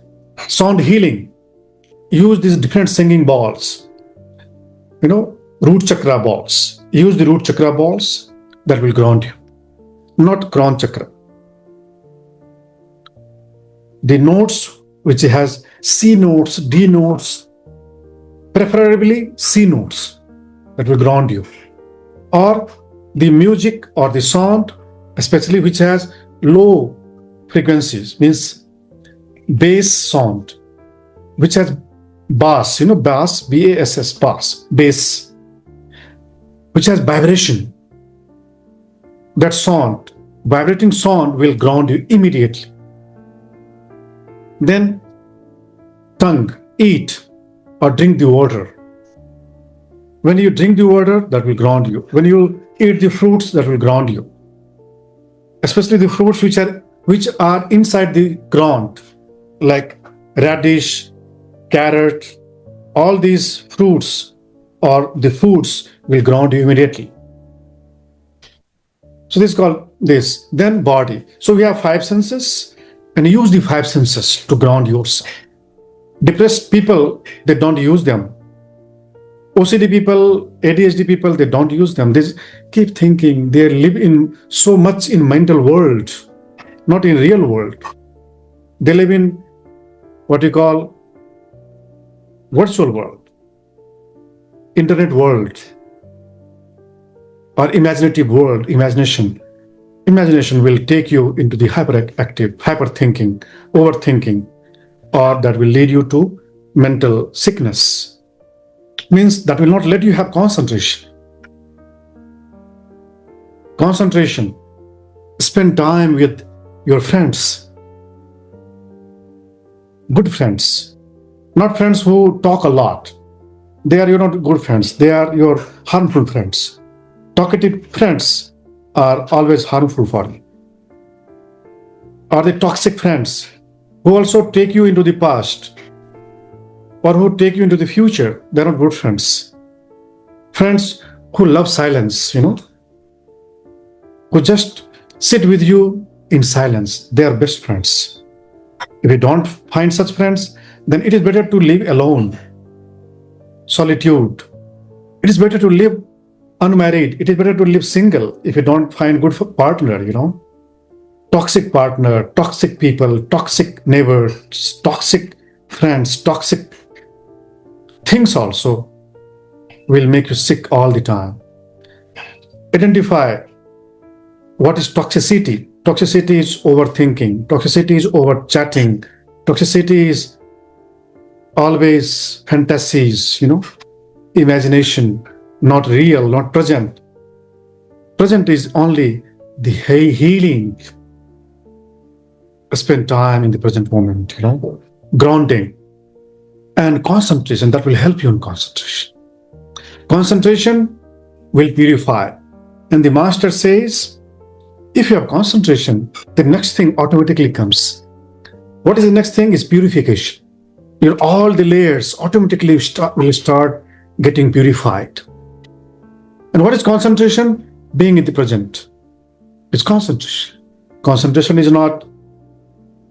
sound healing. Use these different singing balls. Root chakra balls. Use the root chakra balls that will ground you. Not crown chakra. The notes which has C notes, D notes, preferably C notes that will ground you. Or the music or the sound, especially which has low frequencies, means bass sound, which has bass, bass, B-A-S-S, bass, which has vibration. That sound, vibrating sound will ground you immediately. Then tongue, eat or drink the water. When you drink the water, that will ground you. When you eat the fruits, that will ground you. Especially the fruits which are inside the ground, like radish, carrot, all these fruits or the foods will ground you immediately. So this is called this. Then body. So we have 5 senses. And use the 5 senses to ground yourself. Depressed people, they don't use them. OCD people, ADHD people, they don't use them. They keep thinking. They live in so much in mental world, not in real world. They live in what you call virtual world, internet world, or imaginative world, imagination. Imagination will take you into the hyperactive, hyperthinking, overthinking, or that will lead you to mental sickness. Means that will not let you have concentration. Concentration. Spend time with your friends. Good friends. Not friends who talk a lot. They are not good friends. They are your harmful friends. Talkative friends are always harmful for you. Or the toxic friends who also take you into the past or who take you into the future, they're not good friends. Friends who love silence, who just sit with you in silence, they are best friends. If you don't find such friends, then it is better to live alone. Solitude. It is better to live unmarried. It is better to live single if you don't find good partner, toxic partner, toxic people, toxic neighbors, toxic friends, toxic things also will make you sick all the time. Identify what is toxicity. Toxicity is overthinking. Toxicity is over chatting. Toxicity is always fantasies, imagination, not real, not present. Present is only the healing. Spend time in the present moment, grounding and concentration. That will help you in concentration. Concentration will purify. And the master says, if you have concentration, the next thing automatically comes. What is the next thing? Is purification. All the layers automatically will start getting purified. And what is concentration? Being in the present. It's concentration. Concentration is not,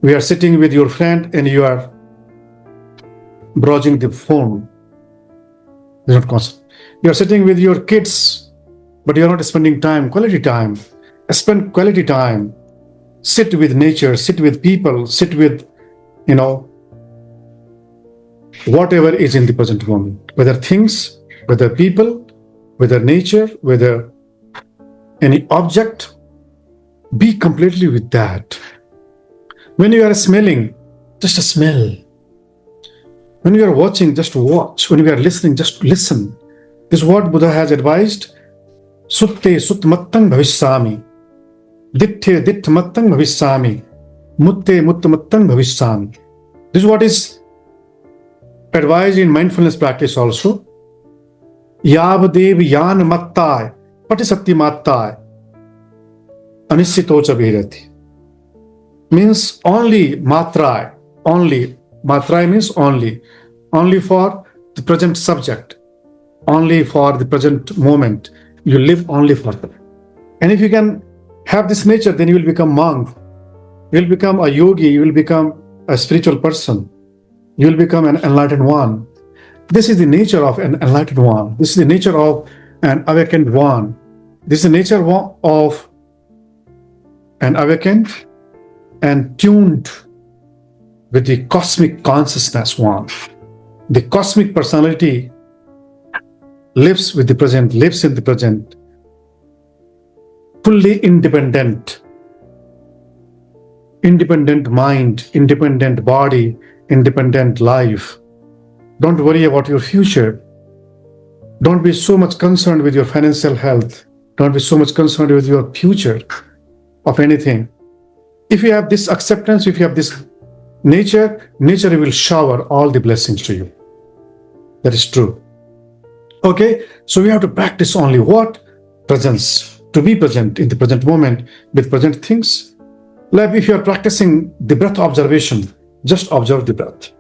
we are sitting with your friend and you are browsing the phone. It's not concentration. You are sitting with your kids, but you are not spending time, quality time. Spend quality time. Sit with nature, sit with people, sit with, whatever is in the present moment. Whether things, whether people, whether nature, whether any object, be completely with that. When you are smelling, just smell. When you are watching, just watch. When you are listening, just listen. This is what Buddha has advised. Sutte sutmattang bhavishyami. Ditthe dittmattang bhavishyami. Mutte muttamattang bhavishyami. This is what is advised in mindfulness practice also. Yavadev yan mattai patisatti mattai anisitocha virati. Means only matrai. Only. Matrai means only. Only for the present subject. Only for the present moment. You live only for that. And if you can have this nature, then you will become monk. You will become a yogi. You will become a spiritual person. You will become an enlightened one. This is the nature of an enlightened one. This is the nature of an awakened one. This is the nature of an awakened and tuned with the cosmic consciousness one. The cosmic personality lives with the present, lives in the present, fully independent. Independent mind, independent body, independent life. Don't worry about your future. Don't be so much concerned with your financial health. Don't be so much concerned with your future of anything. If you have this acceptance, if you have this nature will shower all the blessings to you. That is true. Okay, so we have to practice only what? Presence. To be present in the present moment with present things. Like if you are practicing the breath observation, just observe the breath.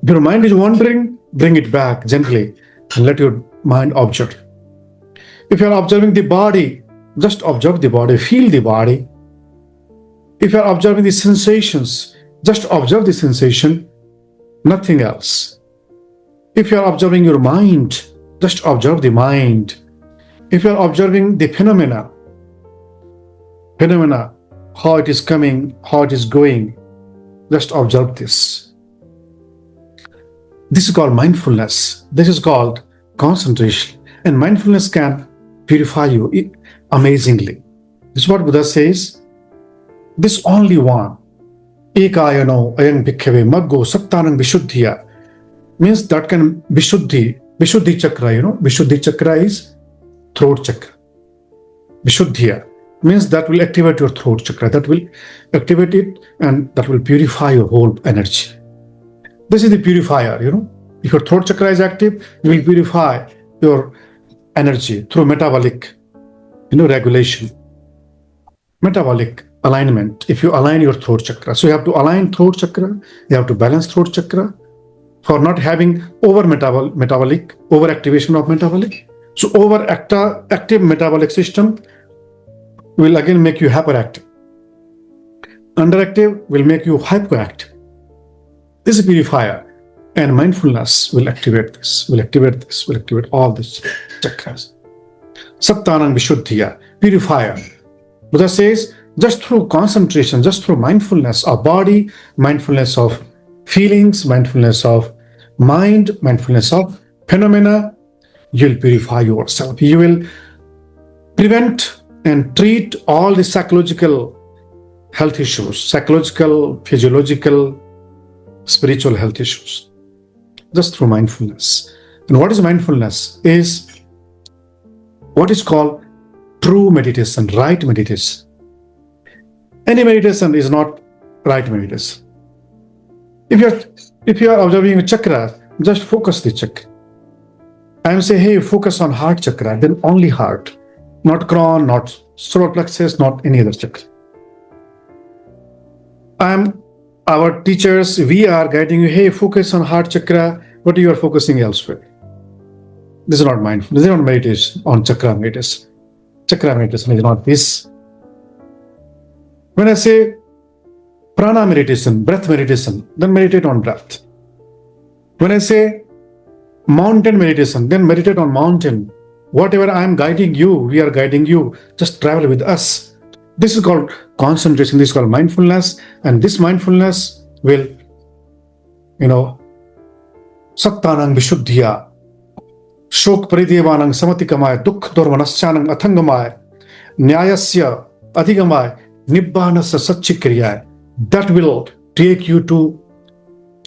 If your mind is wandering, bring it back gently and let your mind observe. If you are observing the body, just observe the body, feel the body. If you are observing the sensations, just observe the sensation, nothing else. If you are observing your mind, just observe the mind. If you are observing the phenomena, how it is coming, how it is going, just observe this. This is called mindfulness. This is called concentration. And mindfulness can purify you amazingly. This is what Buddha says. This only one, ekayano ayang bhikkhave maggo sattanang vishuddhiya, means that can vishuddhi chakra, vishuddhi chakra is throat chakra. Vishuddhiya means that will activate your throat chakra, that will activate it and that will purify your whole energy. This is the purifier, If your throat chakra is active, you will purify your energy through metabolic, regulation. Metabolic alignment. If you align your throat chakra. So you have to align throat chakra, you have to balance throat chakra for not having overactivation of metabolic. So active metabolic system will again make you hyperactive. Underactive will make you hypoactive. This is purifier. And mindfulness will activate this, will activate all these chakras. Sattanang Vishuddhiya, purifier. Buddha says, just through concentration, just through mindfulness of body, mindfulness of feelings, mindfulness of mind, mindfulness of phenomena, you'll purify yourself. You will prevent and treat all the psychological health issues, psychological, physiological, spiritual health issues, just through mindfulness. And what is mindfulness? Is what is called true meditation, right meditation. Any meditation is not right meditation. If you are observing a chakra, just focus the chakra. I am saying, hey, focus on heart chakra, then only heart, not crown, not solar plexus, not any other chakra. Our teachers, we are guiding you, hey, focus on heart chakra, but you are focusing elsewhere. This is not mindful. This is not meditation on chakra meditation. Chakra meditation is not this. When I say prana meditation, breath meditation, then meditate on breath. When I say mountain meditation, then meditate on mountain. Whatever I am guiding you, we are guiding you, just travel with us. This is called concentration, this is called mindfulness, and this mindfulness will, sattanang vishuddhiya, shok paridevanang samatikamaya, dukh dormanasyanang athangamaya, nyayasya adhigamaya, nibbanasya satchikriyaya. That will take you to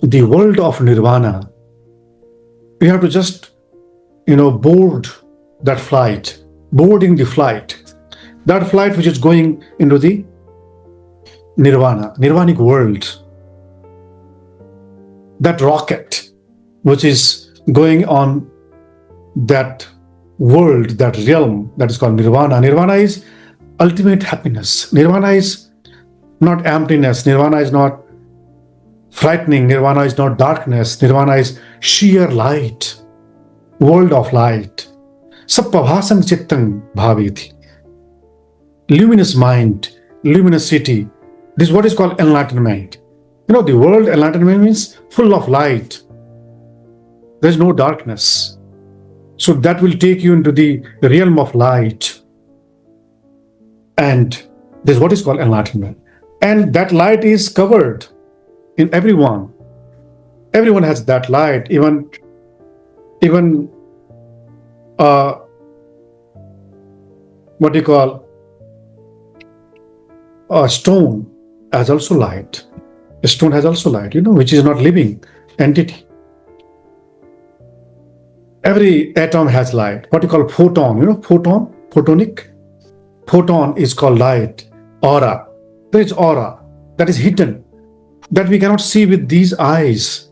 the world of nirvana. You have to just, board that flight, boarding the flight. That flight which is going into the nirvanic world. That rocket which is going on that world, that realm that is called nirvana. Nirvana is ultimate happiness. Nirvana is not emptiness. Nirvana is not frightening. Nirvana is not darkness. Nirvana is sheer light, world of light. Sappavasam chittang bhaviti. Luminous mind, luminosity. This is what is called enlightenment. The world enlightenment means full of light. There is no darkness. So that will take you into the realm of light. And this is what is called enlightenment. And that light is covered in everyone. Everyone has that light. Even what you call a stone has also light. A stone has also light, which is not living entity. Every atom has light. What you call photon, photonic. Photon is called light. Aura. There is aura that is hidden, that we cannot see with these eyes.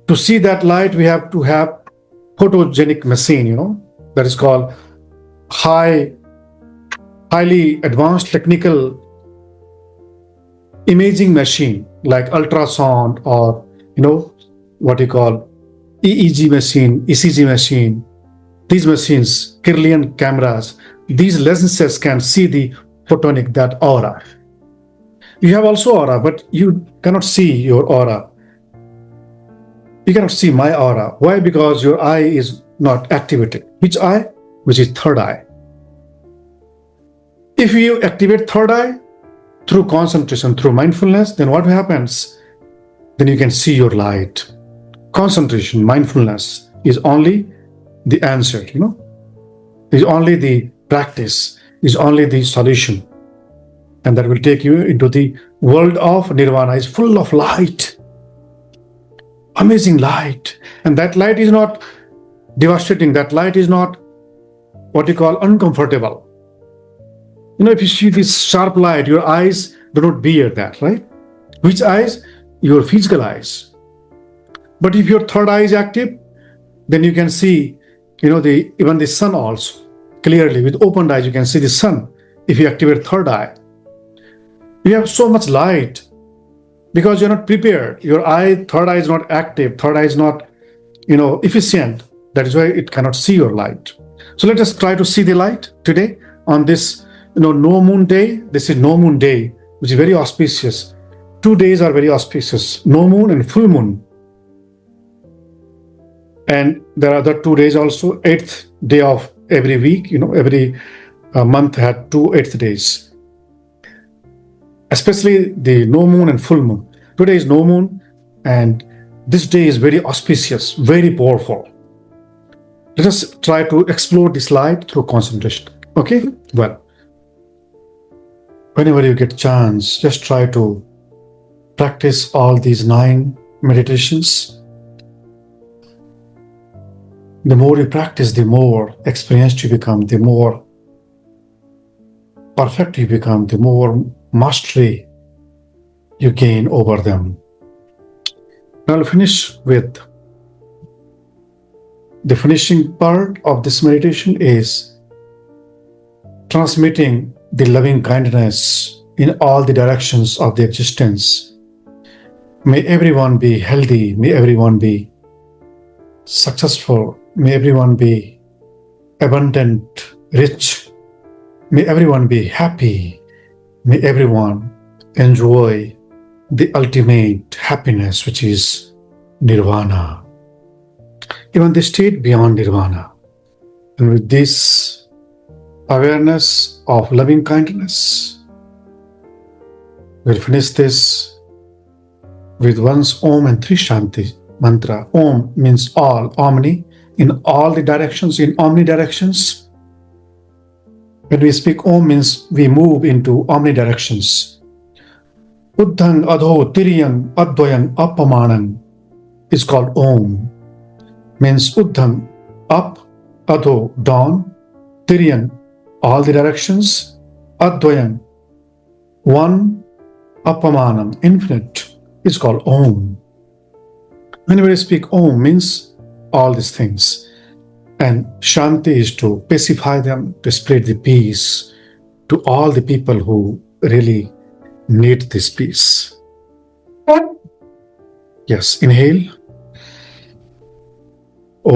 To see that light, we have to have photogenic machine, that is called highly advanced technical imaging machine like ultrasound or, what you call EEG machine, ECG machine. These machines, Kirlian cameras, these lenses can see the photonic, that aura. You have also aura, but you cannot see your aura. You cannot see my aura. Why? Because your eye is not activated. Which eye? Which is third eye. If you activate third eye through concentration, through mindfulness, then what happens? Then you can see your light. Concentration, mindfulness is only the answer, is only the practice, is only the solution. And that will take you into the world of nirvana. Is full of light, amazing light. And that light is not devastating. That light is not what you call uncomfortable. If you see this sharp light, your eyes do not bear that, right? Which eyes? Your physical eyes. But if your third eye is active, then you can see, even the sun also clearly. With opened eyes, you can see the sun. If you activate third eye, you have so much light because you're not prepared. Your third eye is not active. Third eye is not, efficient. That is why it cannot see your light. So let us try to see the light today on this, no moon day. This is no moon day, which is very auspicious. 2 days are very auspicious, no moon and full moon. And there are other 2 days also, 8th day of every week, every month had 2 8th days. especially the no moon and full moon. Today is no moon, and this day is very auspicious, very powerful. Let us try to explore this light through concentration. Okay? Well, whenever you get chance, just try to practice all these 9 meditations. The more you practice, the more experienced you become, the more perfect you become, the more mastery you gain over them. I'll finish with the finishing part of this meditation is transmitting the loving kindness in all the directions of the existence. May everyone be healthy, may everyone be successful, may everyone be abundant, rich, may everyone be happy, may everyone enjoy the ultimate happiness, which is nirvana, even the state beyond nirvana. And with this awareness of loving kindness, we'll finish this with one's Om and 3 Shanti mantra. Om means all, omni, in all the directions, in omnidirections. When we speak Om means we move into omnidirections. Uddhang, Adho, Tiriyang, Advayang, Appamanang is called Om. Means Uddhang, up, Adho, down, Tiriyang, all the directions, Advayang, one, Appamanam, infinite, is called Om. Whenever I speak Om means all these things. And Shanti is to pacify them, to spread the peace to all the people who really need this peace. Yes, inhale. Om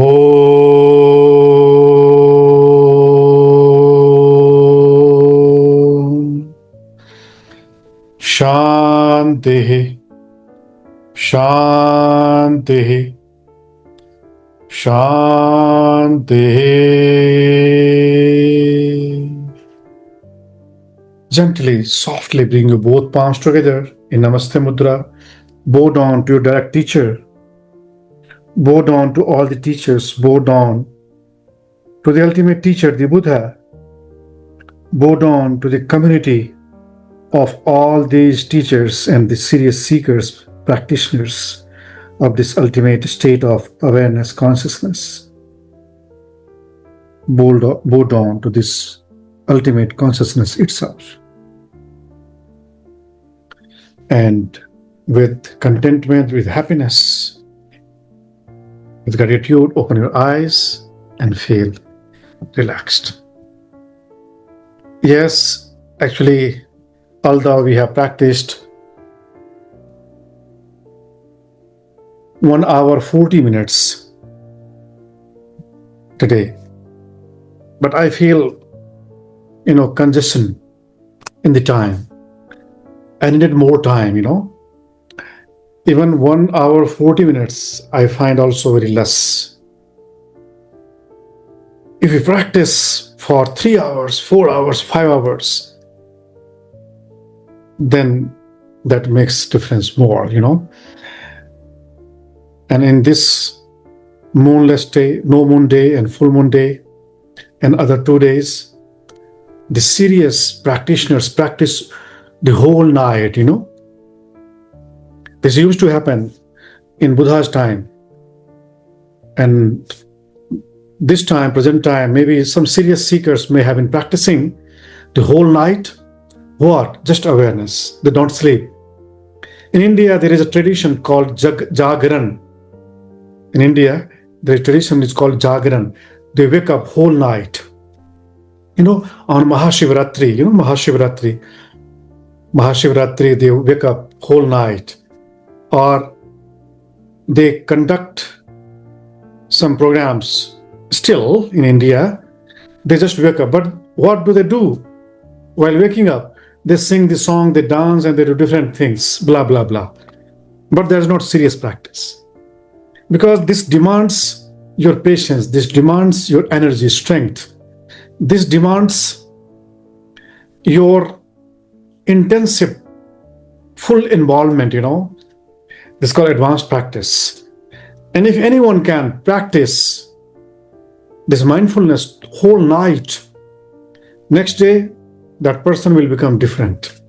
Shanti. Shanti, Shanti. Gently, softly bring your both palms together in Namaste Mudra. Bow down to your direct teacher. Bow down to all the teachers. Bow down to the ultimate teacher, the Buddha. Bow down to the community of all these teachers and the serious seekers, practitioners of this ultimate state of awareness, consciousness. Bow down to this ultimate consciousness itself. And with contentment, with happiness, with gratitude, open your eyes and feel relaxed. Yes, actually, although we have practiced 1 hour 40 minutes today, but I feel, congestion in the time. I needed more time, Even 1 hour 40 minutes, I find also very less. If we practice for 3 hours, 4 hours, 5 hours, then that makes difference more, And in this moonless day, no moon day and full moon day and other 2 days, the serious practitioners practice the whole night, This used to happen in Buddha's time. And this time, present time, maybe some serious seekers may have been practicing the whole night. What? Just awareness. They don't sleep. In India, there is a tradition called Jagaran. In India, the tradition is called Jagaran. They wake up whole night. On Mahashivratri, Mahashivratri, they wake up whole night. Or they conduct some programs still in India. They just wake up. But what do they do? While waking up, they sing the song, they dance, and they do different things, blah, blah, blah. But there is not serious practice. Because this demands your patience, this demands your energy, strength. This demands your intensive full involvement, this is called advanced practice. And if anyone can practice this mindfulness whole night, next day, that person will become different.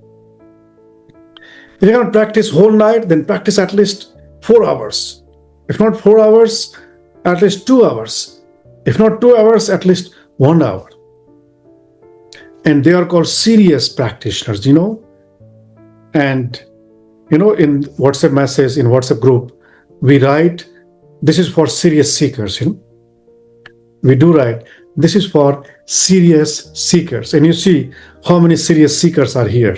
If you cannot practice whole night, then practice at least 4 hours. If not 4 hours, at least 2 hours. If not 2 hours, at least 1 hour. And they are called serious practitioners, And, in WhatsApp message, in WhatsApp group, we write, this is for serious seekers, We do write, this is for serious seekers. And you see how many serious seekers are here.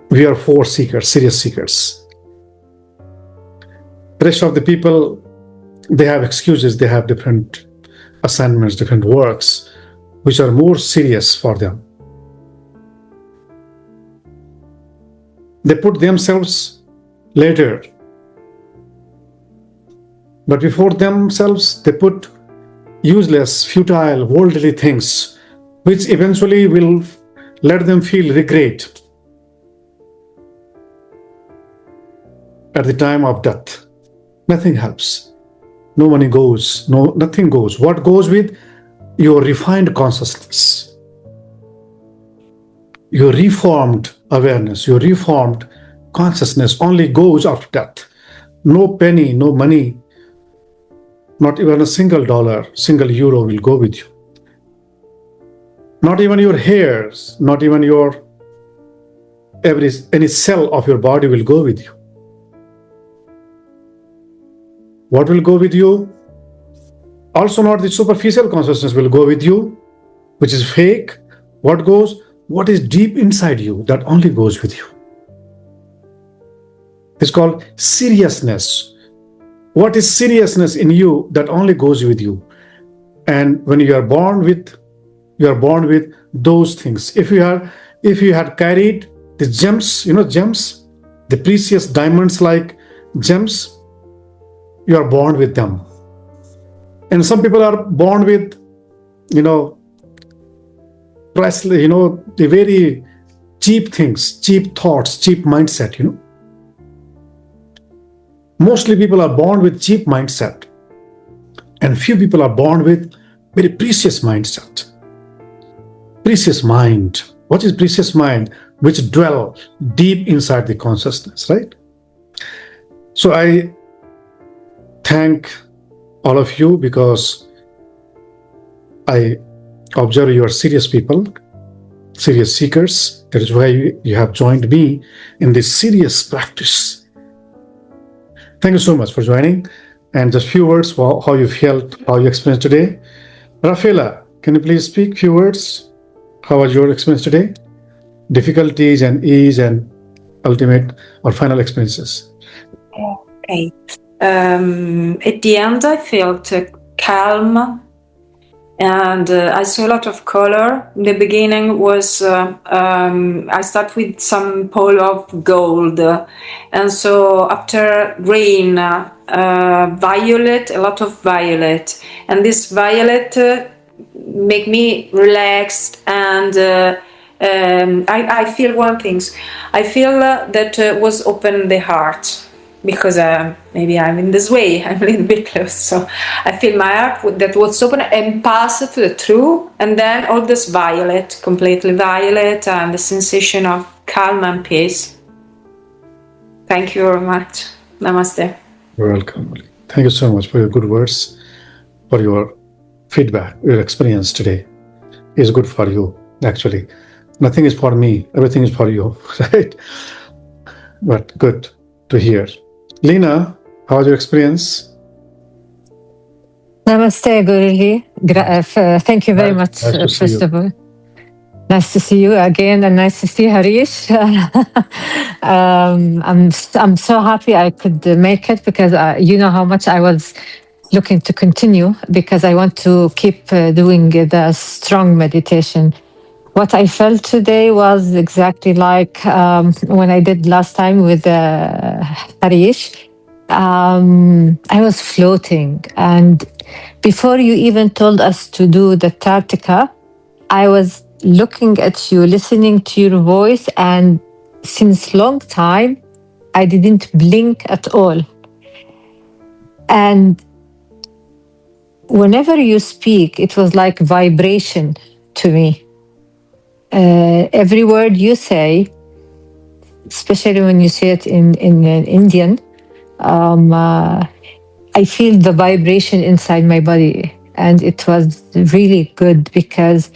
We are 4 seekers, serious seekers. The rest of the people, they have excuses, they have different assignments, different works, which are more serious for them. They put themselves later. But before themselves, they put useless, futile, worldly things, which eventually will let them feel regret at the time of death. Nothing helps. No money goes, nothing goes. What goes with your refined consciousness, your reformed awareness, your reformed consciousness only goes after death. No penny, no money, not even a single dollar, single euro will go with you. Not even your hairs, not even your any cell of your body will go with you. What will go with you? Also not the superficial consciousness will go with you, which is fake. What goes? What is deep inside you, that only goes with you. It's called seriousness. What is seriousness in you that only goes with you? And when you are born with those things. If you had carried the gems, gems, the precious diamonds like gems, you are born with them. And some people are born with, priceless, the very cheap things, cheap thoughts, cheap mindset, Mostly people are born with cheap mindset. And few people are born with very precious mindset. Precious mind. What is precious mind? Which dwell deep inside the consciousness, right? So I thank all of you because I observe you are serious people, serious seekers. That is why you have joined me in this serious practice. Thank you so much for joining. And just few words for how you felt, how you experienced today. Rafaela, can you please speak few words? How was your experience today? Difficulties and ease and ultimate or final experiences. Okay. At the end, I felt calm and I saw a lot of color. In the beginning was, I start with some pole of gold. And so after green, violet, a lot of violet. And this violet make me relaxed and I feel one thing. I feel that was open the heart. Because maybe I'm in this way, I'm a little bit close. So I feel my heart that was open and passed to the true, and then all this violet, completely violet, and the sensation of calm and peace. Thank you very much. Namaste. You're welcome. Thank you so much for your good words, for your feedback, your experience today. Is good for you, actually. Nothing is for me, everything is for you, right? But good to hear. Lena, how was your experience? Namaste, Guruji. Thank you very much, first of all. Nice to see you again, and nice to see Harish. I'm so happy I could make it because you know how much I was looking to continue because I want to keep doing the strong meditation. What I felt today was exactly like when I did last time with Harish. I was floating, and before you even told us to do the Tartika, I was looking at you, listening to your voice, and since long time, I didn't blink at all. And whenever you speak, it was like vibration to me. Every word you say, especially when you say it in Indian, I feel the vibration inside my body. And it was really good because,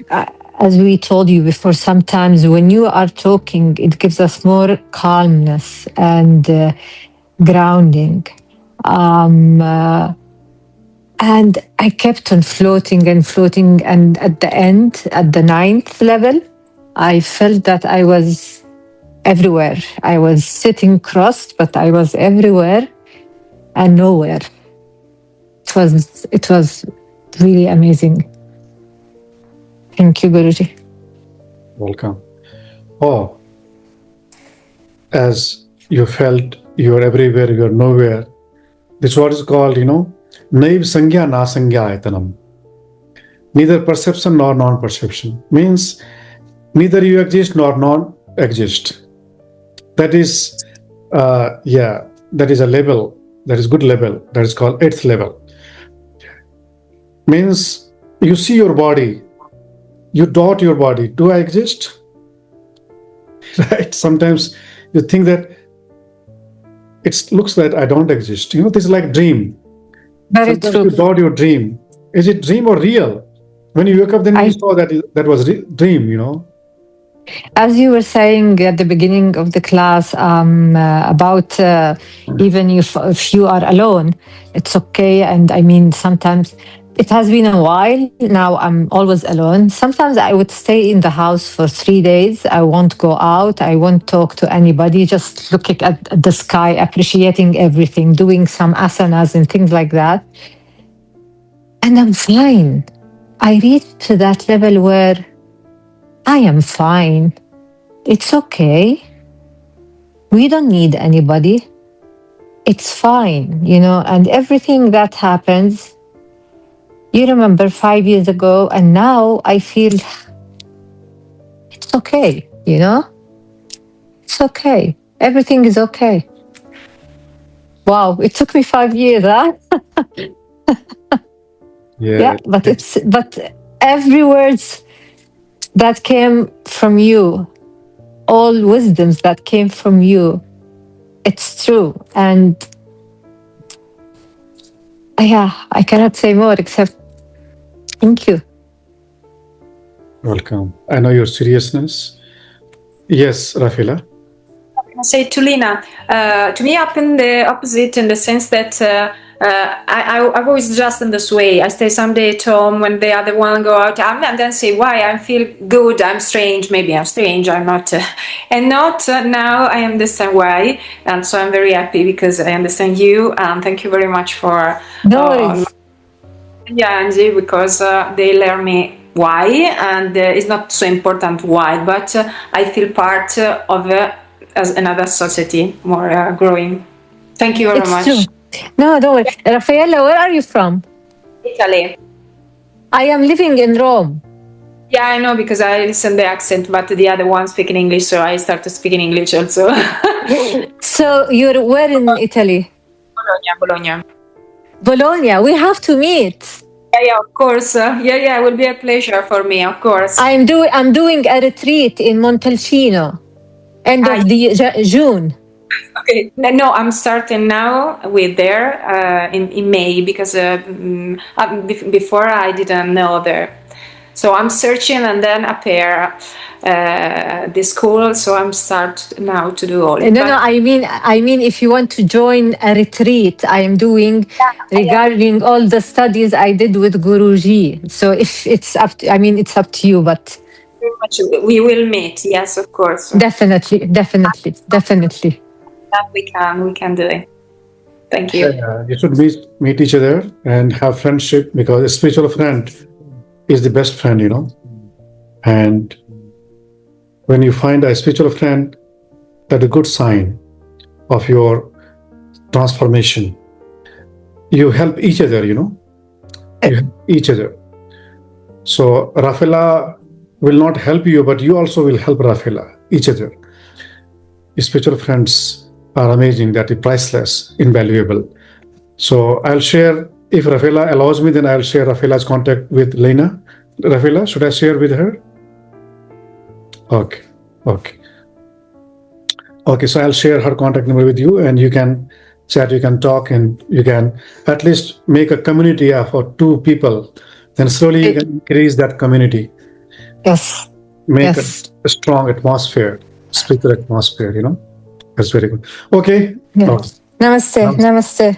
as we told you before, sometimes when you are talking, it gives us more calmness and grounding. And I kept on floating and floating. And at the end, at the 9th level, I felt that I was everywhere. I was sitting crossed, but I was everywhere and nowhere. It was really amazing. Thank you, Guruji. Welcome. Oh, as you felt you're everywhere, you're nowhere. This is what is called, naiv sangya na sangya aitanam. Neither perception nor non-perception. Means neither you exist nor non-exist. That is, that is a level, that is good level, that is called 8th level. Means you see your body, you doubt your body. Do I exist? Right? Sometimes you think that it looks that I don't exist. This is like dream. Very Sometimes true. you doubt your dream. Is it dream or real? When you wake up, then you saw that was dream, As you were saying at the beginning of the class about even if you are alone, it's okay. And I mean, sometimes it has been a while now. I'm always alone. Sometimes I would stay in the house for 3 days. I won't go out. I won't talk to anybody. Just looking at the sky, appreciating everything, doing some asanas and things like that. And I'm fine. I reached to that level where I am fine. It's okay. We don't need anybody. It's fine, and everything that happens, you remember 5 years ago, and now I feel it's okay, It's okay. Everything is okay. Wow, it took me 5 years, huh? Yeah, but every words that came from you, all wisdoms that came from you, it's true. And yeah, I cannot say more except thank you. Welcome. I know your seriousness. Yes, Rafila. I say to Lina, to me happened the opposite in the sense that I was just in this way. I stay someday at home when the other one go out, and then say why I feel good. I'm strange. Maybe I'm strange. I'm not, and not now. I understand why, and so I'm very happy because I understand you. And thank you very much for Angie, because they learn me why, and it's not so important why, but I feel part of as another society more growing. Thank you very much. True. No, don't worry. Raffaella, where are you from? Italy. I am living in Rome. Yeah, I know because I listen the accent, but the other one speaking English, so I started speaking English also. So you're where in Italy? Bologna. Bologna. We have to meet. Yeah, of course. It will be a pleasure for me, of course. I'm doing a retreat in Montalcino, end of June. Okay, no, I'm starting now with there in May because before I didn't know there. So I'm searching and then appear the school. So I'm start now to do all. No, I mean, if you want to join a retreat, I am doing regarding all the studies I did with Guruji. So if it's up, it's up to you, but we will meet. Yes, of course. Definitely. That we can do it. Thank you. You should meet each other and have friendship, because a spiritual friend is the best friend, And when you find a spiritual friend, that's a good sign of your transformation. You help each other, You help each other. So Rafaela will not help you, but you also will help Rafaela, each other. spiritual friends are amazing, that is priceless, invaluable. So I'll share, if Rafaela allows me, then I'll share Rafaela's contact with Lena. Rafaela, should I share with her? Okay. So I'll share her contact number with you, and you can chat, you can talk, and you can at least make a community of 2 people. Then slowly you can increase that community. Yes. Make a strong atmosphere, spiritual atmosphere, That's very good. Okay. Yeah. Namaste.